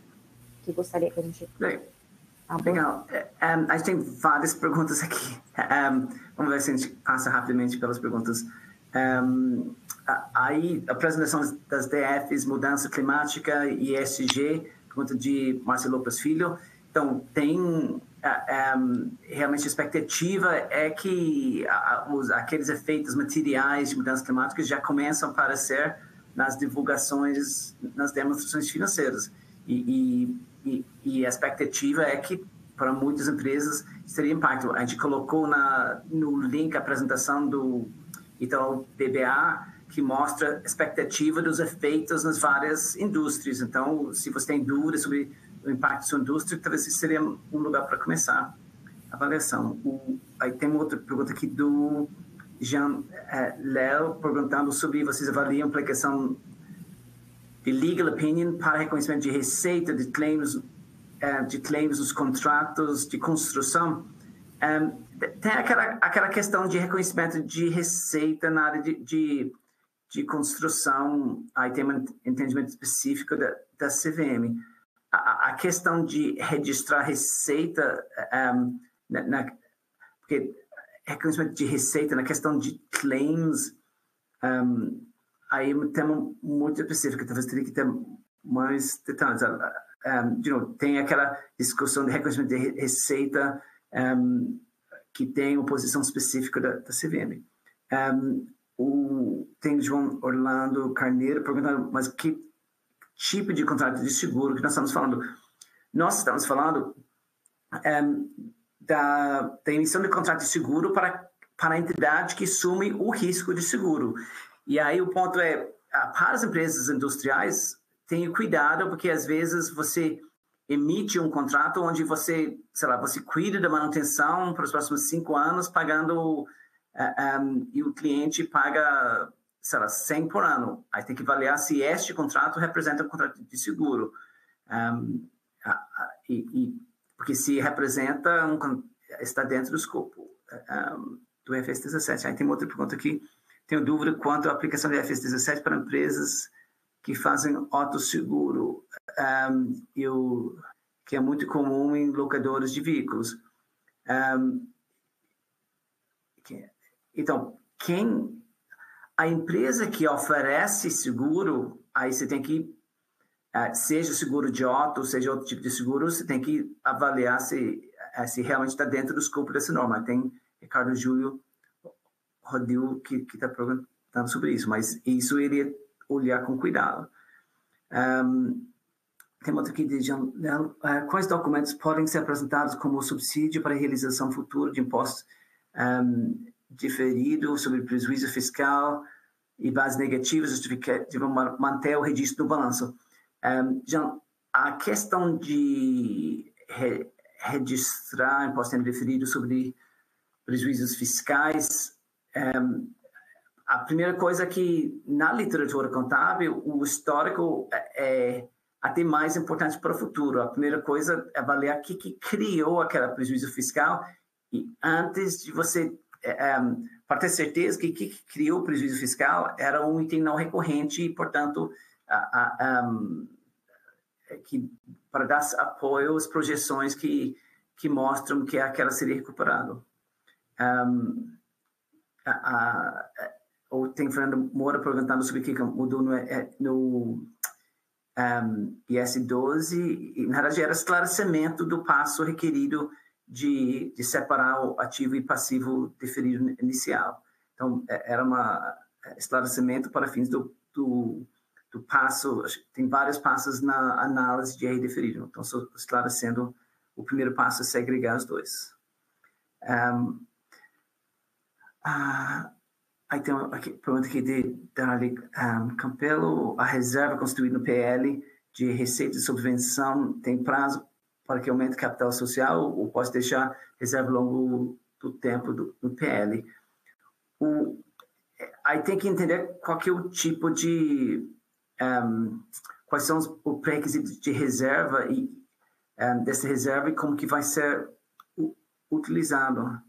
que gostaria que a gente... Legal. A gente tem várias perguntas aqui. Vamos ver se a gente passa rapidamente pelas perguntas. Aí, a apresentação das DFs, mudança climática e ESG, pergunta de Marcelo Lopes Filho. Então, tem... realmente a expectativa é que aqueles efeitos materiais de mudanças climáticas já começam a aparecer nas divulgações, nas demonstrações financeiras. E a expectativa é que, para muitas empresas, teria impacto. A gente colocou no link a apresentação do Itaú BBA, que mostra a expectativa dos efeitos nas várias indústrias. Então, se você tem dúvidas sobre o impacto da sua indústria, talvez esse seria um lugar para começar a avaliação. Aí tem uma outra pergunta aqui do Jean Léo, perguntando sobre vocês avaliam a aplicação de legal opinion para reconhecimento de receita de claims nos contratos de construção. Tem aquela questão de reconhecimento de receita na área de construção, aí tem um entendimento específico da CVM. A questão de registrar receita, porque reconhecimento de receita, na questão de claims, aí é um tema muito específico, talvez teria que ter mais detalhes. Tem aquela discussão de reconhecimento de receita que tem uma posição específica da CVM. Tem o João Orlando Carneiro perguntando, mas que tipo de contrato de seguro que nós estamos falando? Nós estamos falando da emissão de contrato de seguro para a entidade que assume o risco de seguro. E aí o ponto para as empresas industriais, tenha cuidado, porque às vezes você emite um contrato onde você cuida da manutenção para os próximos 5 anos, pagando, e o cliente paga 100 por ano. Aí tem que avaliar se este contrato representa um contrato de seguro. Porque se representa, está dentro do escopo do IFRS 17. Aí tem outra pergunta aqui. Tenho dúvida quanto à aplicação do IFRS 17 para empresas que fazem autosseguro, que é muito comum em locadores de veículos. Então, a empresa que oferece seguro, aí você tem que, seja seguro de auto, seja outro tipo de seguro, você tem que avaliar se realmente está dentro do escopo dessa norma. Tem Ricardo Júlio Rodil que está perguntando sobre isso, mas isso iria olhar com cuidado. Tem outro aqui de Jean Léo. Quais documentos podem ser apresentados como subsídio para a realização futura de impostos diferido sobre prejuízo fiscal e bases negativas justificativas manter o registro do balanço? Jean, a questão de registrar imposto diferido sobre prejuízos fiscais, a primeira coisa que, na literatura contábil, o histórico é até mais importante para o futuro. A primeira coisa é avaliar o que criou aquele prejuízo fiscal e antes de você, para ter certeza que o que criou o prejuízo fiscal era um item não recorrente e, portanto, que, para dar apoio às projeções que mostram que aquela seria recuperado. Ou tem Fernando Moura perguntando sobre o que mudou no IS-12, e na verdade era esclarecimento do passo requerido de separar o ativo e passivo deferido inicial. Então, era um esclarecimento para fins do passo, tem vários passos na análise de R deferido, então estou esclarecendo o primeiro passo é segregar os dois. Aí tem uma pergunta aqui de Darley Campelo. A reserva constituída no PL de receita de subvenção tem prazo para que aumente o capital social ou pode deixar reserva ao longo do tempo no PL? Aí tem que entender qual que é o tipo de... quais são os pré-requisitos de reserva e dessa reserva e como que vai ser utilizado.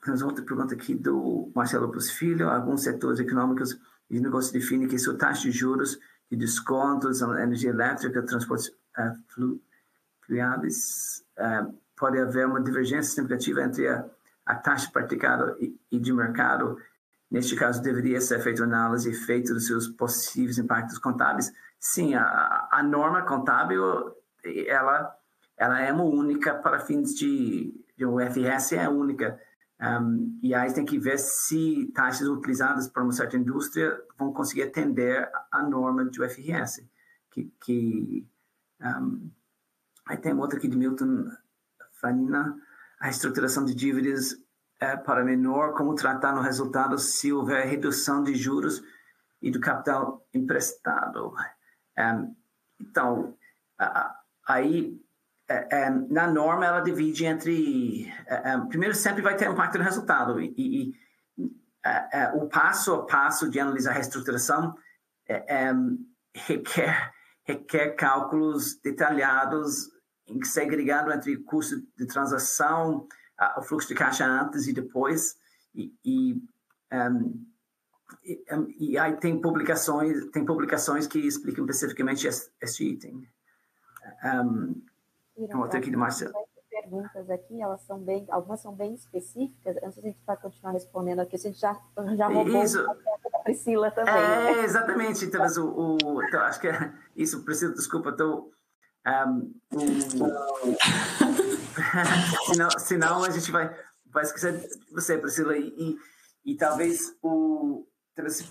Temos outra pergunta aqui do Marcelo Plus Filho. Alguns setores econômicos e negócios definem que sua taxa de juros de descontos na energia elétrica, transportes fluviais, pode haver uma divergência significativa entre a taxa praticada e de mercado. Neste caso, deveria ser feita uma análise e efeito dos seus possíveis impactos contábeis. Sim, a norma contábil, ela é uma única para fins de o FRS é única. E aí tem que ver se taxas utilizadas por uma certa indústria vão conseguir atender a norma do FRS. Aí tem outra aqui de Milton Fanina. A reestruturação de dívidas para menor, como tratar no resultado se houver redução de juros e do capital emprestado. Então, aí... na norma, ela divide entre... primeiro, sempre vai ter impacto no resultado. O passo a passo de analisar a reestruturação requer cálculos detalhados, segregado entre custo de transação, o fluxo de caixa antes e depois. E aí tem publicações que explicam especificamente este item. Outra aqui de Marcelo. Perguntas aqui, algumas são bem específicas. Antes a gente vai continuar respondendo aqui, a gente já roubou a Priscila também. Exatamente. Então, então, acho que é isso. Priscila, desculpa, senão a gente vai esquecer de você, Priscila. E talvez,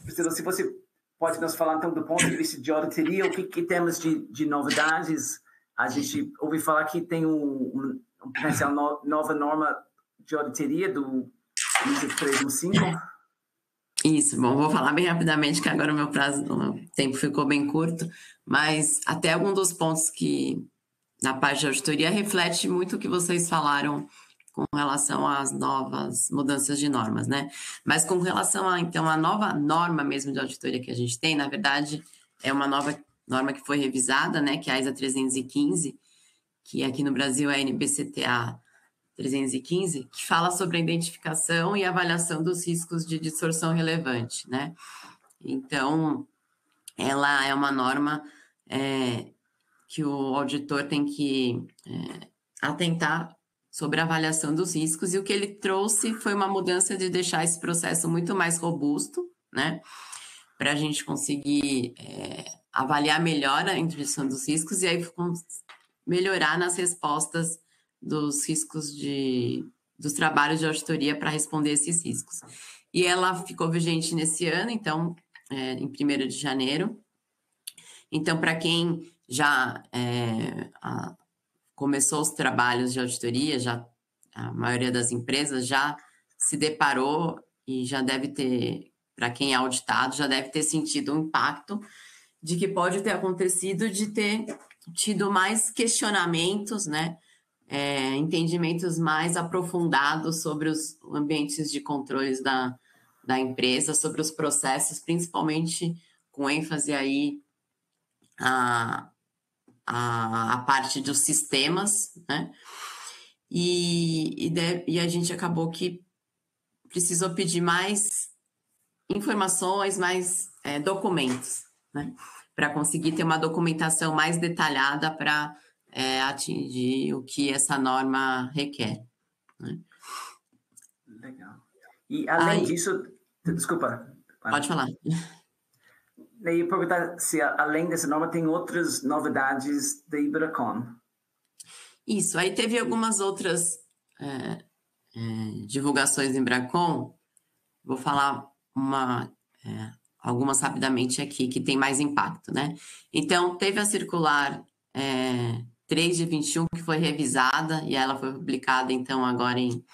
Priscila, se você pode nos falar então do ponto de vista de auditoria, o que temos de novidades? A gente ouviu falar que tem um potencial nova norma de auditoria do ISO 315. Isso, bom, vou falar bem rapidamente, que agora o tempo ficou bem curto, mas até algum dos pontos que na parte de auditoria reflete muito o que vocês falaram com relação às novas mudanças de normas, né? Mas com relação então, a nova norma mesmo de auditoria que a gente tem, na verdade, é uma nova norma que foi revisada, né, que é a ISA 315, que aqui no Brasil é a NBCTA 315, que fala sobre a identificação e avaliação dos riscos de distorção relevante, né? Então, ela é uma norma que o auditor tem que atentar sobre a avaliação dos riscos, e o que ele trouxe foi uma mudança de deixar esse processo muito mais robusto, né, para a gente conseguir avaliar melhor a introdução dos riscos e aí melhorar nas respostas dos riscos dos trabalhos de auditoria para responder esses riscos. E ela ficou vigente nesse ano, então, em 1º de janeiro. Então, para quem já começou os trabalhos de auditoria, a maioria das empresas já se deparou e já deve ter, para quem é auditado, já deve ter sentido um impacto de que pode ter acontecido de ter tido mais questionamentos, né, entendimentos mais aprofundados sobre os ambientes de controles da empresa, sobre os processos, principalmente com ênfase aí a parte dos sistemas, né? E a gente acabou que precisou pedir mais informações, mais documentos, né? Para conseguir ter uma documentação mais detalhada para atingir o que essa norma requer, né? Legal. E além disso, desculpa. Pode falar. Eu ia perguntar se além dessa norma tem outras novidades da Ibracon. Isso, aí teve algumas outras divulgações em Ibracon. Vou falar algumas rapidamente aqui, que tem mais impacto, né? Então, teve a circular 3 de 21, que foi revisada, e ela foi publicada, então, agora em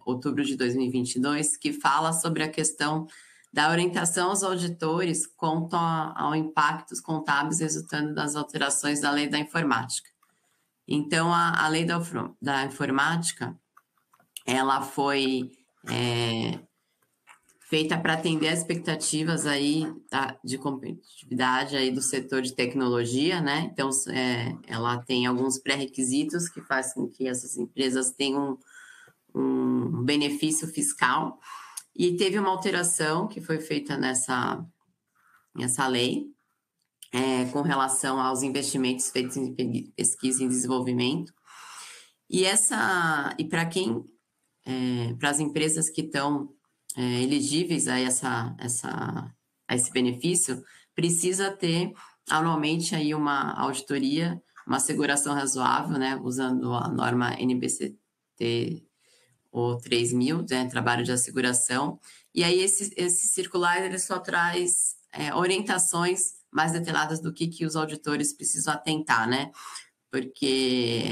outubro de 2022, que fala sobre a questão da orientação aos auditores quanto ao impactos contábeis resultando das alterações da lei da informática. Então, a lei da informática, ela foi feita para atender as expectativas aí de competitividade aí do setor de tecnologia, né? Então, ela tem alguns pré-requisitos que fazem com que essas empresas tenham um benefício fiscal. E teve uma alteração que foi feita nessa lei com relação aos investimentos feitos em pesquisa e desenvolvimento. E para as empresas que estão elegíveis a esse benefício, precisa ter anualmente aí uma auditoria, uma asseguração razoável, né, usando a norma NBCT ou 3000, né, trabalho de asseguração. E aí esse circular ele só traz orientações mais detalhadas do que os auditores precisam atentar, né? Porque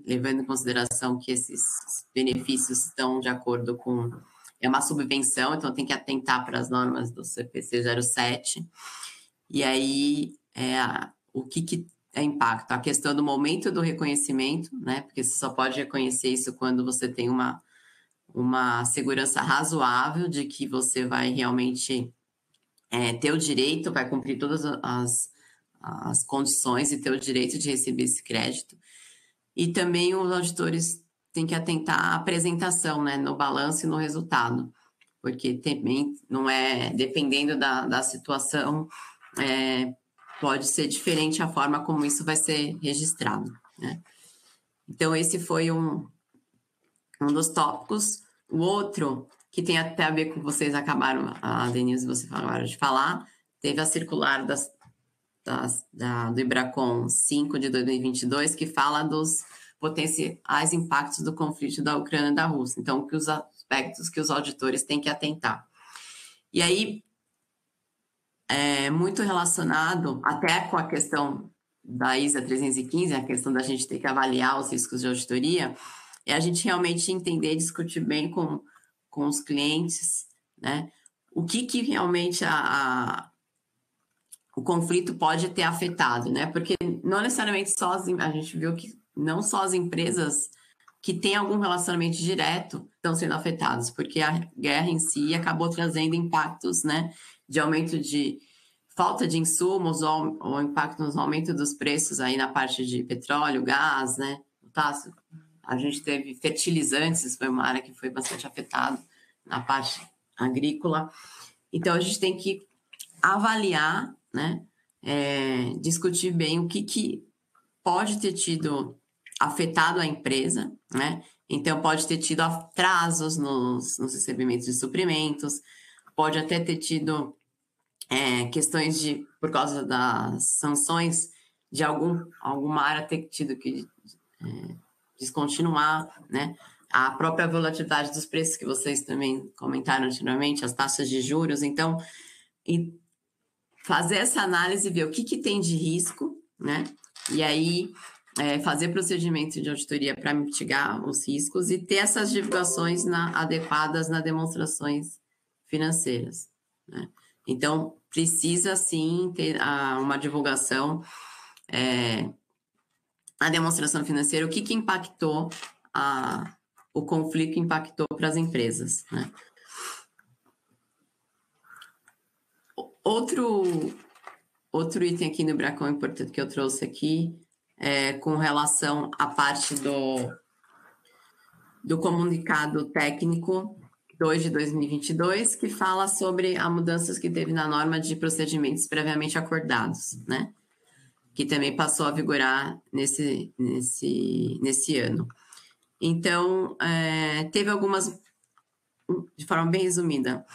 levando em consideração que esses benefícios estão de acordo com uma subvenção, então tem que atentar para as normas do CPC 07. E aí, o que é impacto? A questão do momento do reconhecimento, né? Porque você só pode reconhecer isso quando você tem uma segurança razoável de que você vai realmente ter o direito, vai cumprir todas as condições e ter o direito de receber esse crédito. E também os auditores têm que atentar à apresentação, né, no balanço e no resultado, porque também não dependendo da situação, pode ser diferente a forma como isso vai ser registrado, né? Então, esse foi um dos tópicos. O outro, que tem até a ver com vocês acabaram, a Denise, você acabaram de falar, teve a circular do Ibracon 5 de 2022, que fala dos potenciais impactos do conflito da Ucrânia e da Rússia. Então, que os aspectos que os auditores têm que atentar. E aí, muito relacionado até com a questão da ISA 315, a questão da gente ter que avaliar os riscos de auditoria, é a gente realmente entender e discutir bem com os clientes, né? O que realmente o conflito pode ter afetado, né? Porque não necessariamente a gente viu que não só as empresas que têm algum relacionamento direto estão sendo afetadas, porque a guerra em si acabou trazendo impactos, né? De aumento de falta de insumos ou impacto no aumento dos preços aí na parte de petróleo, gás, né? A gente teve fertilizantes, foi uma área que foi bastante afetada na parte agrícola. Então, a gente tem que avaliar, né? Discutir bem o que pode ter tido afetado a empresa, né? Então, pode ter tido atrasos nos recebimentos de suprimentos, pode até ter tido questões por causa das sanções, de alguma área ter tido que descontinuar, né? A própria volatilidade dos preços que vocês também comentaram anteriormente, as taxas de juros. Então, fazer essa análise e ver o que tem de risco, né? E aí, fazer procedimento de auditoria para mitigar os riscos e ter essas divulgações adequadas nas demonstrações financeiras, né? Então, precisa, sim, ter uma divulgação a demonstração financeira, o que impactou o conflito impactou para as empresas, né? Outro item aqui no Bracon importante que eu trouxe aqui é com relação à parte do comunicado técnico 2 de 2022, que fala sobre as mudanças que teve na norma de procedimentos previamente acordados, né? Que também passou a vigorar nesse ano. Então, teve algumas, de forma bem resumida,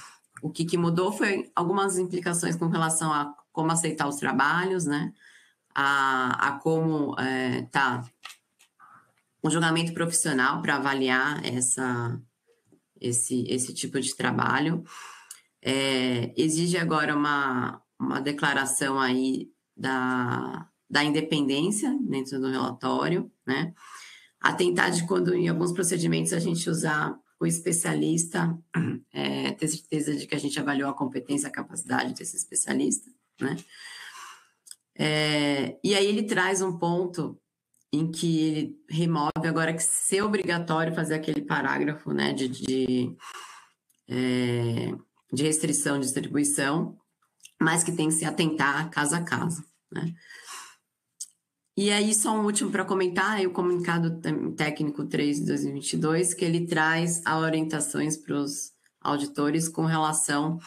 o que mudou foi algumas implicações com relação a como aceitar os trabalhos, né? A como tá um julgamento profissional para avaliar esse tipo de trabalho. Exige agora uma declaração aí da independência dentro do relatório, né? Atentar de quando em alguns procedimentos a gente usar o especialista, ter certeza de que a gente avaliou a competência, a capacidade desse especialista, né? E aí ele traz um ponto em que ele remove agora que ser obrigatório fazer aquele parágrafo, né, de restrição de distribuição, mas que tem que se atentar caso a caso, né? E aí, só um último para comentar, o comunicado técnico 3 de 2022, que ele traz orientações para os auditores com relação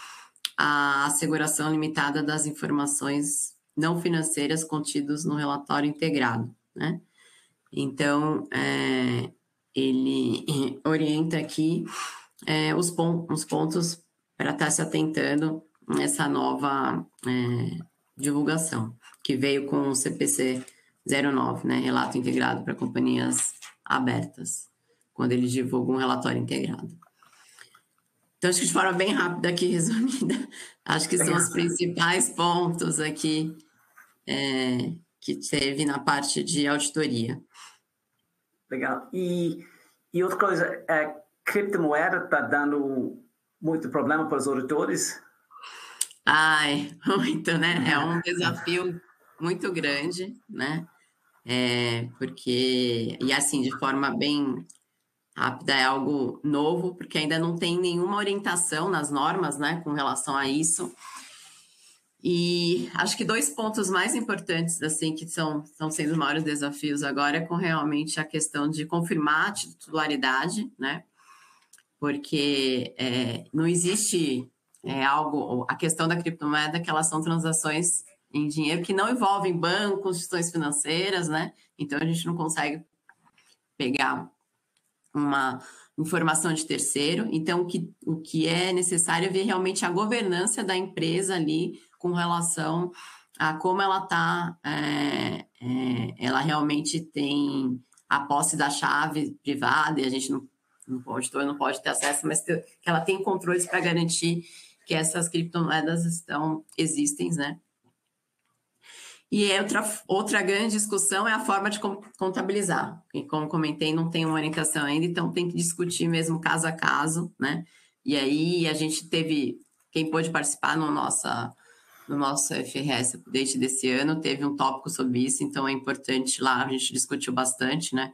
à asseguração limitada das informações não financeiras contidas no relatório integrado, né? Então, ele orienta aqui os pontos para estar se atentando nessa nova divulgação, que veio com o CPC 09, né? Relato integrado para companhias abertas, quando ele divulga um relatório integrado. Então, acho que de forma bem rápida aqui, resumida, acho que são os principais pontos aqui que teve na parte de auditoria. Legal. E outra coisa, a criptomoeda está dando muito problema para os auditores? Muito, né? É um desafio muito grande, né? Porque, e assim, de forma bem rápida, é algo novo, porque ainda não tem nenhuma orientação nas normas, né, com relação a isso. E acho que 2 pontos mais importantes, assim, que estão sendo os maiores desafios agora, é com realmente a questão de confirmar a titularidade, né? Porque não existe a questão da criptomoeda, que elas são transações em dinheiro que não envolvem bancos, instituições financeiras, né? Então, a gente não consegue pegar uma informação de terceiro. Então, o que é necessário é ver realmente a governança da empresa ali com relação a como ela está, ela realmente tem a posse da chave privada, e a gente não pode ter acesso, mas que ela tem controles para garantir que essas criptomoedas existem, né? E outra grande discussão é a forma de contabilizar. E como comentei, não tem uma orientação ainda, então tem que discutir mesmo caso a caso, né? E aí a gente teve, quem pôde participar no nosso FRS Update desse ano, teve um tópico sobre isso, então é importante lá, a gente discutiu bastante, né?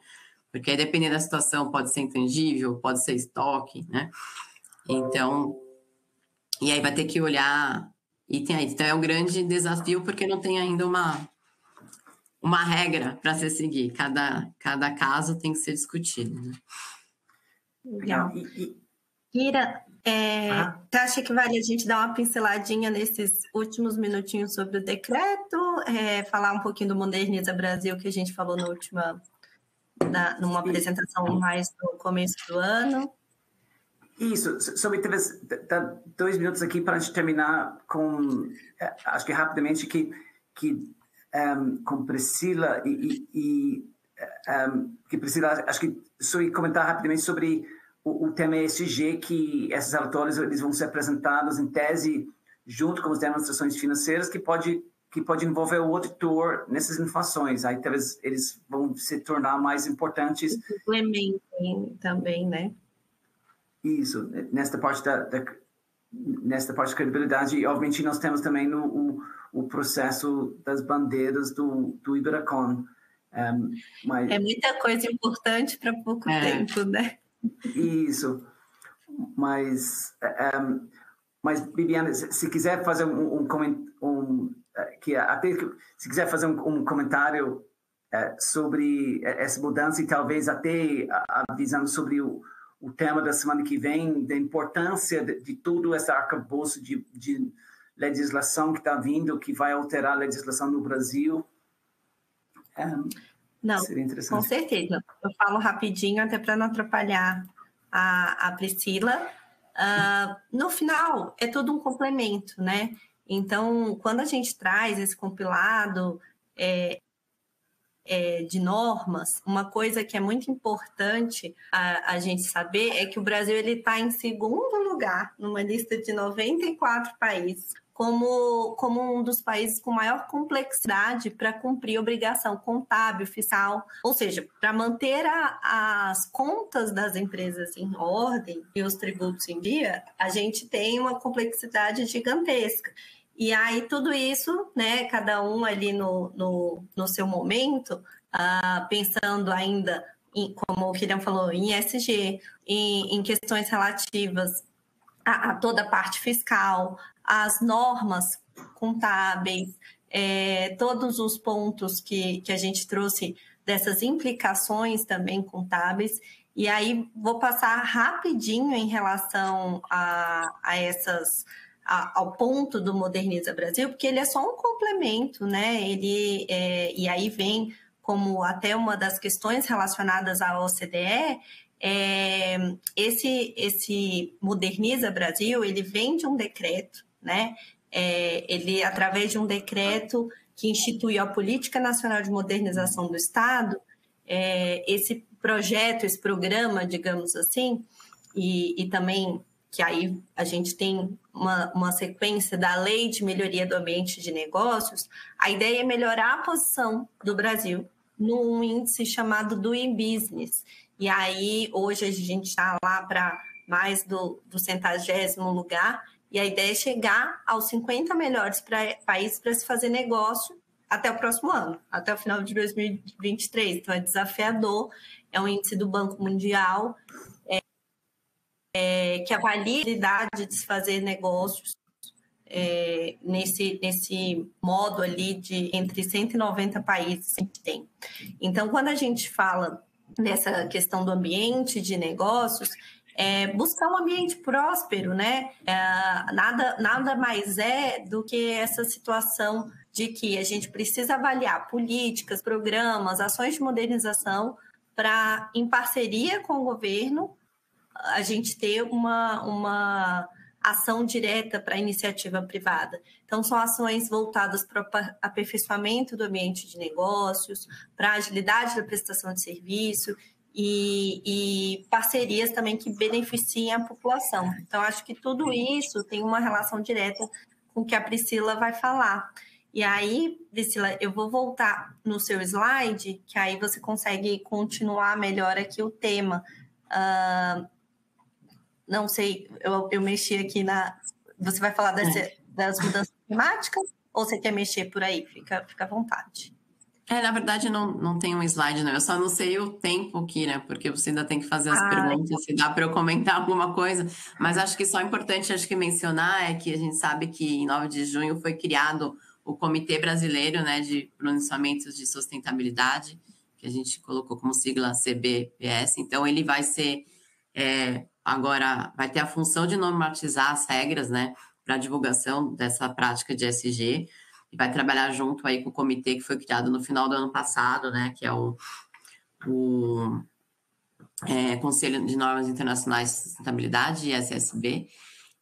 Porque aí, dependendo da situação, pode ser intangível, pode ser estoque, né? Então, e aí vai ter que olhar item a item. Então, é um grande desafio, porque não tem ainda uma regra para se seguir. Cada caso tem que ser discutido, né? Legal. Kira, você acha que vale a gente dar uma pinceladinha nesses últimos minutinhos sobre o decreto? Falar um pouquinho do Moderniza Brasil, que a gente falou numa apresentação mais no começo do ano? Isso, sobre 2 minutos aqui para a gente terminar com, acho que rapidamente, com Priscila que Priscila, acho que só ia comentar rapidamente sobre o tema ESG, que esses relatórios eles vão ser apresentados em tese junto com as demonstrações financeiras, que pode envolver o auditor nessas informações. Aí talvez eles vão se tornar mais importantes. Implementem também, né? Isso, nesta parte de credibilidade. E, obviamente, nós temos também o processo das bandeiras do Iberacon, Mas... É muita coisa importante para pouco tempo, né? Isso. Mas Bibiana, se quiser fazer se quiser fazer um comentário sobre essa mudança e talvez até avisando sobre o tema da semana que vem, da importância de todo esse arcabouço de legislação que está vindo, que vai alterar a legislação no Brasil. Não, seria interessante. Com certeza. Eu falo rapidinho, até para não atrapalhar a Priscila. No final, é tudo um complemento, né? Então, quando a gente traz esse compilado de normas, uma coisa que é muito importante a gente saber é que o Brasil está em segundo lugar numa lista de 94 países, como um dos países com maior complexidade para cumprir obrigação contábil, fiscal, ou seja, para manter as contas das empresas em ordem e os tributos em dia, a gente tem uma complexidade gigantesca. E aí tudo isso, né, cada um ali no seu momento, pensando ainda, como o Kylian falou, em ESG, em questões relativas a toda a parte fiscal, as normas contábeis, todos os pontos que a gente trouxe dessas implicações também contábeis. E aí vou passar rapidinho em relação ao ponto do Moderniza Brasil, porque ele é só um complemento, né? E aí vem como até uma das questões relacionadas à OCDE, esse Moderniza Brasil, ele vem de um decreto, né? Ele, através de um decreto que instituiu a Política Nacional de Modernização do Estado, esse projeto, esse programa, digamos assim, e também que aí a gente tem uma sequência da Lei de Melhoria do Ambiente de Negócios, a ideia é melhorar a posição do Brasil num índice chamado Doing Business. E aí, hoje, a gente está lá para mais do 100º lugar, e a ideia é chegar aos 50 melhores países para se fazer negócio até o próximo ano, até o final de 2023. Então, é desafiador, é um índice do Banco Mundial, que avalia a habilidade de se fazer negócios nesse modo ali de entre 190 países que a gente tem. Então, quando a gente fala dessa questão do ambiente de negócios, buscar um ambiente próspero, né? Nada mais do que essa situação de que a gente precisa avaliar políticas, programas, ações de modernização para, em parceria com o governo, a gente ter uma ação direta para a iniciativa privada. Então, são ações voltadas para o aperfeiçoamento do ambiente de negócios, para a agilidade da prestação de serviço e parcerias também que beneficiem a população. Então, acho que tudo isso tem uma relação direta com o que a Priscila vai falar. E aí, Priscila, eu vou voltar no seu slide, que aí você consegue continuar melhor aqui o tema. Não sei, eu mexi aqui Você vai falar das mudanças climáticas ou você quer mexer por aí? Fica à vontade. Na verdade, não tem um slide, não. Eu só não sei o tempo aqui, né? Porque você ainda tem que fazer as perguntas, se dá para eu comentar alguma coisa. Mas acho que só é importante mencionar é que a gente sabe que em 9 de junho foi criado o Comitê Brasileiro, né, de Pronunciamentos de Sustentabilidade, que a gente colocou como sigla CBPS. Então, ele vai ser... agora, vai ter a função de normatizar as regras, né, para a divulgação dessa prática de ESG, e vai trabalhar junto aí com o comitê que foi criado no final do ano passado, né, que é o Conselho de Normas Internacionais de Sustentabilidade, ISSB.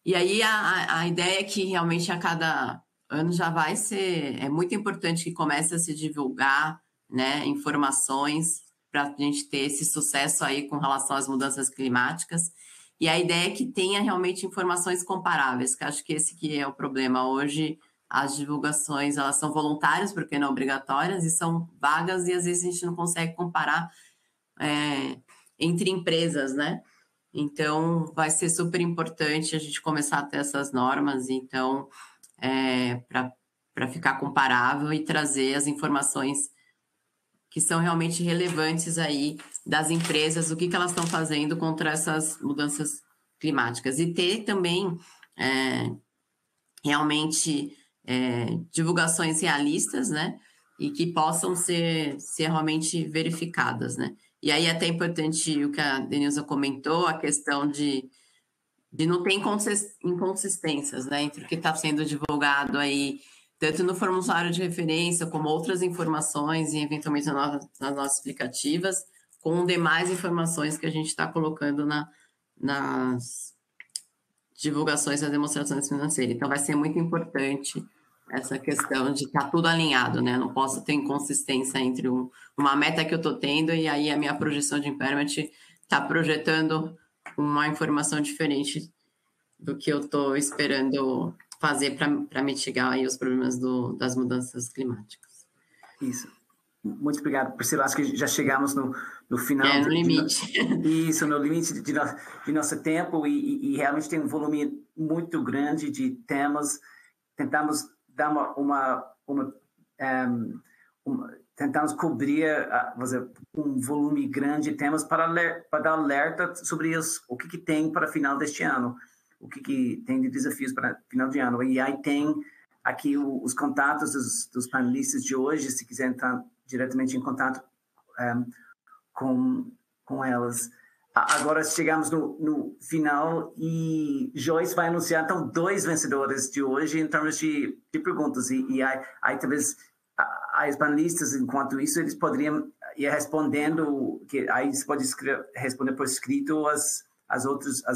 E aí a ideia é que realmente a cada ano já vai ser... É muito importante que comece a se divulgar, né, informações para a gente ter esse sucesso aí com relação às mudanças climáticas. E a ideia é que tenha realmente informações comparáveis, que acho que esse que é o problema hoje. As divulgações, elas são voluntárias, porque não obrigatórias, e são vagas, e às vezes a gente não consegue comparar entre empresas, né? Então, vai ser super importante a gente começar a ter essas normas, então, para ficar comparável e trazer as informações que são realmente relevantes aí das empresas, o que elas estão fazendo contra essas mudanças climáticas. E ter também realmente divulgações realistas, né? E que possam ser realmente verificadas, né? E aí até importante o que a Denilza comentou, a questão de não ter inconsistências, né? Entre o que está sendo divulgado aí, tanto no formulário de referência, como outras informações e eventualmente nas nossas explicativas, com demais informações que a gente está colocando nas divulgações das demonstrações financeiras. Então, vai ser muito importante essa questão de estar tudo alinhado, né? Não posso ter inconsistência entre uma meta que eu estou tendo e aí a minha projeção de impairment está projetando uma informação diferente do que eu estou esperando fazer para mitigar aí os problemas das mudanças climáticas. Isso. Muito obrigado, Priscila. Acho que já chegamos no final. No limite. Isso, no limite de nosso tempo e realmente tem um volume muito grande de temas. Tentamos dar tentamos cobrir um volume grande de temas para dar alerta sobre o que tem para o final deste ano, o que tem de desafios para o final de ano. E aí tem aqui os contatos dos panelistas de hoje, se quiser entrar diretamente em contato com elas. Agora chegamos no final e Joyce vai anunciar, então, 2 vencedores de hoje em termos de perguntas. E aí talvez os panelistas, enquanto isso, eles poderiam ir respondendo, que aí você pode responder por escrito as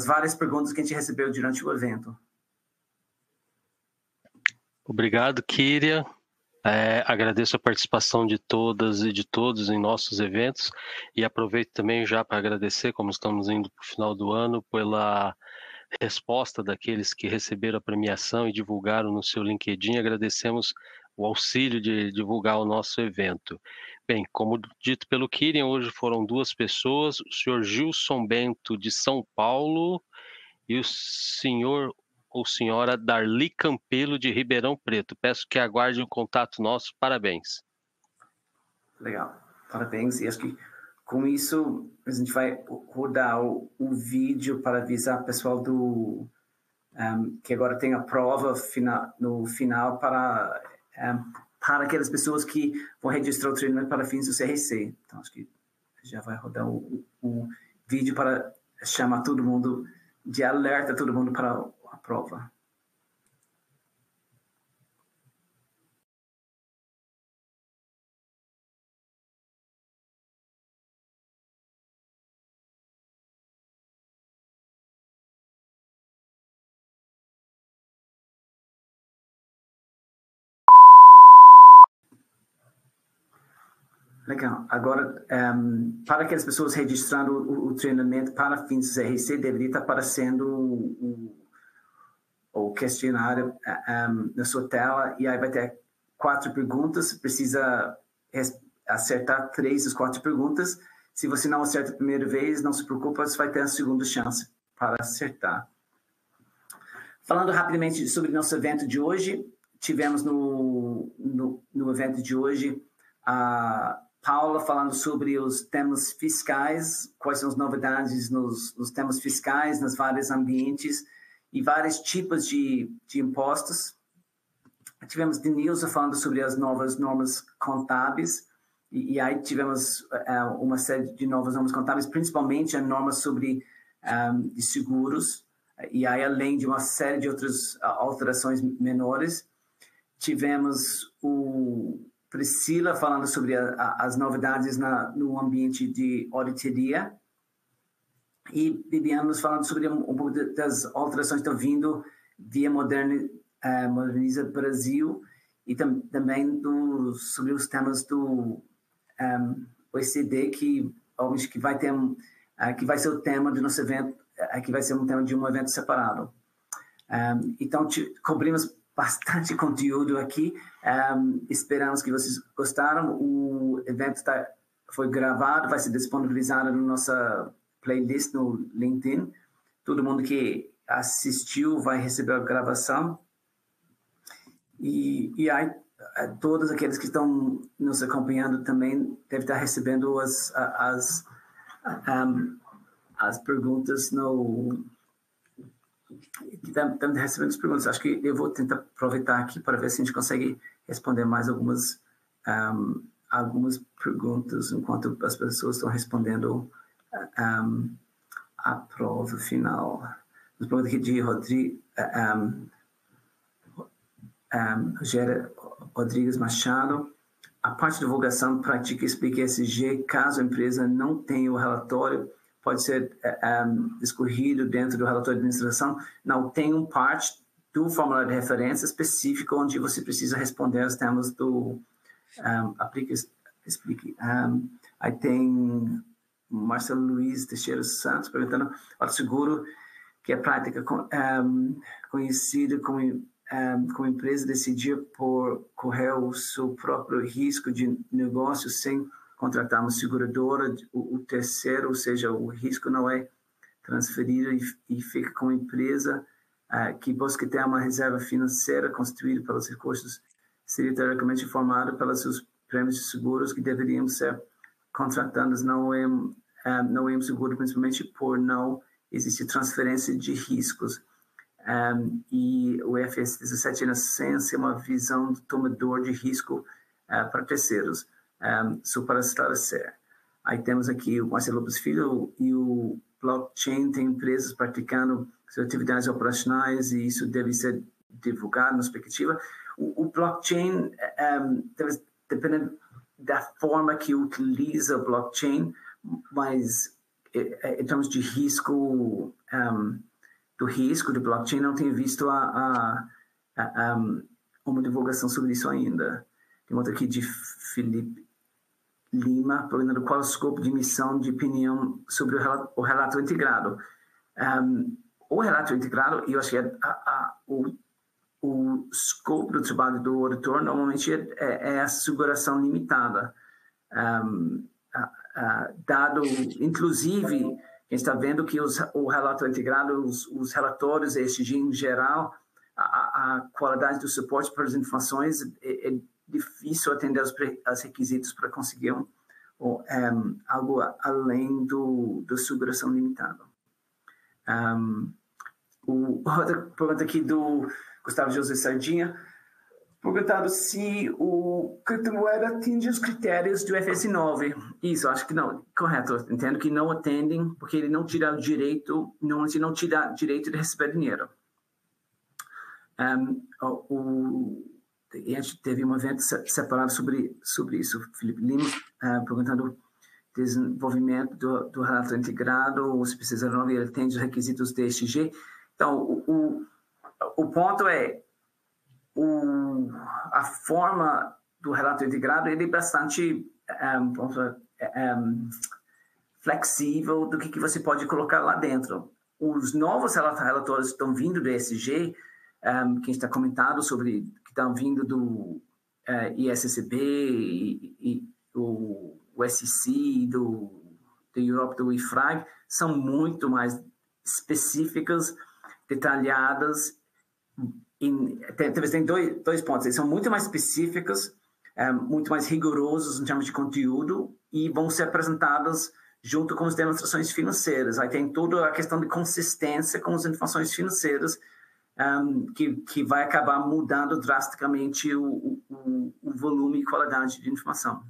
várias perguntas que a gente recebeu durante o evento. Obrigado, Kíria. Agradeço a participação de todas e de todos em nossos eventos e aproveito também já para agradecer, como estamos indo para o final do ano, pela resposta daqueles que receberam a premiação e divulgaram no seu LinkedIn. Agradecemos o auxílio de divulgar o nosso evento. Bem, como dito pelo Kíria, hoje foram 2 pessoas, o senhor Gilson Bento de São Paulo e o senhor ou senhora Darli Campelo de Ribeirão Preto. Peço que aguarde o contato nosso. Parabéns. Legal, parabéns. E acho que com isso a gente vai rodar o vídeo para avisar o pessoal que agora tem a prova no final para aquelas pessoas que vão registrar o treinamento para fins do CRC. Então acho que já vai rodar o vídeo para chamar todo mundo, de alerta todo mundo para a prova. Legal. Agora, para aquelas pessoas registrando o treinamento para fins do CRC, deveria estar aparecendo o questionário na sua tela, e aí vai ter 4 perguntas, precisa acertar 3 das 4 perguntas. Se você não acerta a primeira vez, não se preocupe, você vai ter a segunda chance para acertar. Falando rapidamente sobre o nosso evento de hoje, tivemos no evento de hoje a Paula falando sobre os temas fiscais, quais são as novidades nos temas fiscais, nos vários ambientes e vários tipos de impostos. Tivemos Denilza falando sobre as novas normas contábeis, e aí tivemos uma série de novas normas contábeis, principalmente a norma sobre de seguros, e aí além de uma série de outras alterações menores. Tivemos Priscila falando sobre as novidades no ambiente de auditoria, e Bibiana nos falando sobre um pouco das alterações que estão vindo via Moderniza Brasil, e também sobre os temas do OECD, que vai ser o tema do nosso evento, que vai ser um tema de um evento separado. Então, cobrimos bastante conteúdo aqui. Esperamos que vocês gostaram. O evento foi gravado, vai ser disponibilizado na nossa playlist no LinkedIn. Todo mundo que assistiu vai receber a gravação. E aí, todos aqueles que estão nos acompanhando também devem estar recebendo as perguntas estamos recebendo as perguntas. Acho que eu vou tentar aproveitar aqui para ver se a gente consegue responder mais algumas perguntas enquanto as pessoas estão respondendo a prova final. Uma pergunta aqui de Rodrigo Rodrigues Machado. A parte de divulgação pratica explica ESG caso a empresa não tenha o relatório, pode ser escorrido dentro do relatório de administração. Não, tem um parte do formulário de referência específico onde você precisa responder os temas do explique. Aí tem Marcelo Luiz Teixeira Santos perguntando: o seguro, que é prática conhecida como empresa decidir por correr o seu próprio risco de negócio sem contratar uma seguradora, o terceiro, ou seja, o risco não é transferido e fica com a empresa que busca ter uma reserva financeira constituída pelos recursos, seria teoricamente formada pelos seus prêmios de seguros que deveriam ser contratados. Não é um seguro, principalmente por não existir transferência de riscos. E o IFRS 17, na essência, é uma visão do tomador de risco para terceiros. Só para esclarecer. Aí temos aqui o Marcelo Lopes Filho e o blockchain tem empresas praticando suas atividades operacionais e isso deve ser divulgado na perspectiva. O blockchain, dependendo da forma que utiliza o blockchain, mas em termos de risco, do risco do blockchain, não tenho visto uma divulgação sobre isso ainda. Tem outra aqui de Felipe Lima, perguntando qual é o escopo de missão de opinião sobre o relato integrado. O relato integrado, eu acho que o escopo do trabalho do auditor normalmente é a seguração limitada. Dado, inclusive, a gente está vendo que o relato integrado, os relatórios ESG em geral, a qualidade do suporte para as informações é difícil atender aos requisitos para conseguir algo além do seguração limitada. Outra pergunta aqui do Gustavo José Sardinha, perguntando se o criptomoeda atinge os critérios do IFRS 9. Isso, acho que não. Correto, entendo que não atendem, porque ele não tira o direito, não tira direito de receber dinheiro. A gente teve um evento separado sobre isso. Felipe Lima perguntando desenvolvimento do relato integrado, o CPC 09, ele atende os requisitos do ESG. Então, o ponto é a forma do relato integrado, ele é bastante flexível do que você pode colocar lá dentro. Os novos relatórios que estão vindo do ESG, que a gente está comentando sobre, que estão vindo do ISCB e o SEC, do Europe, do IFRAG, são muito mais específicas, detalhadas. Tem dois pontos. Eles são muito mais específicas, muito mais rigorosos em termos de conteúdo e vão ser apresentados junto com as demonstrações financeiras. Aí tem toda a questão de consistência com as informações financeiras, que vai acabar mudando drasticamente o volume e qualidade de informação.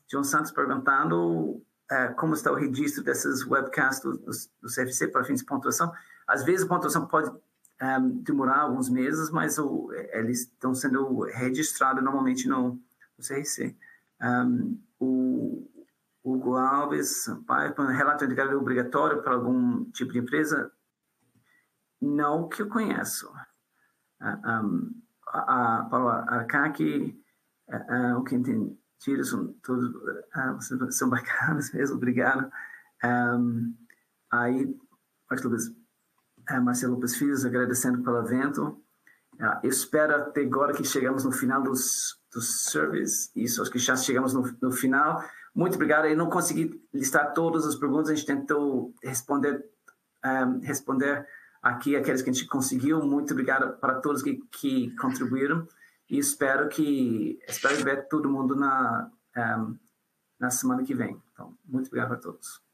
João Santos perguntando como está o registro dessas webcasts do CFC para fins de pontuação. Às vezes a pontuação pode demorar alguns meses, mas eles estão sendo registrados normalmente no CRC. O Hugo Alves, relato integrado obrigatório para algum tipo de empresa? Não que eu conheço. A Paula Arcaki, o que entendi, são todos são bacanas mesmo, obrigado. Aí, Marcelo Lopes Filhos, agradecendo pelo evento. Eu espero até agora que chegamos no final dos surveys. Isso, acho que já chegamos no final. Muito obrigado. Eu não consegui listar todas as perguntas, a gente tentou responder aqui aqueles que a gente conseguiu. Muito obrigado para todos que contribuíram. e espero ver todo mundo na semana que vem. Então, muito obrigado a todos.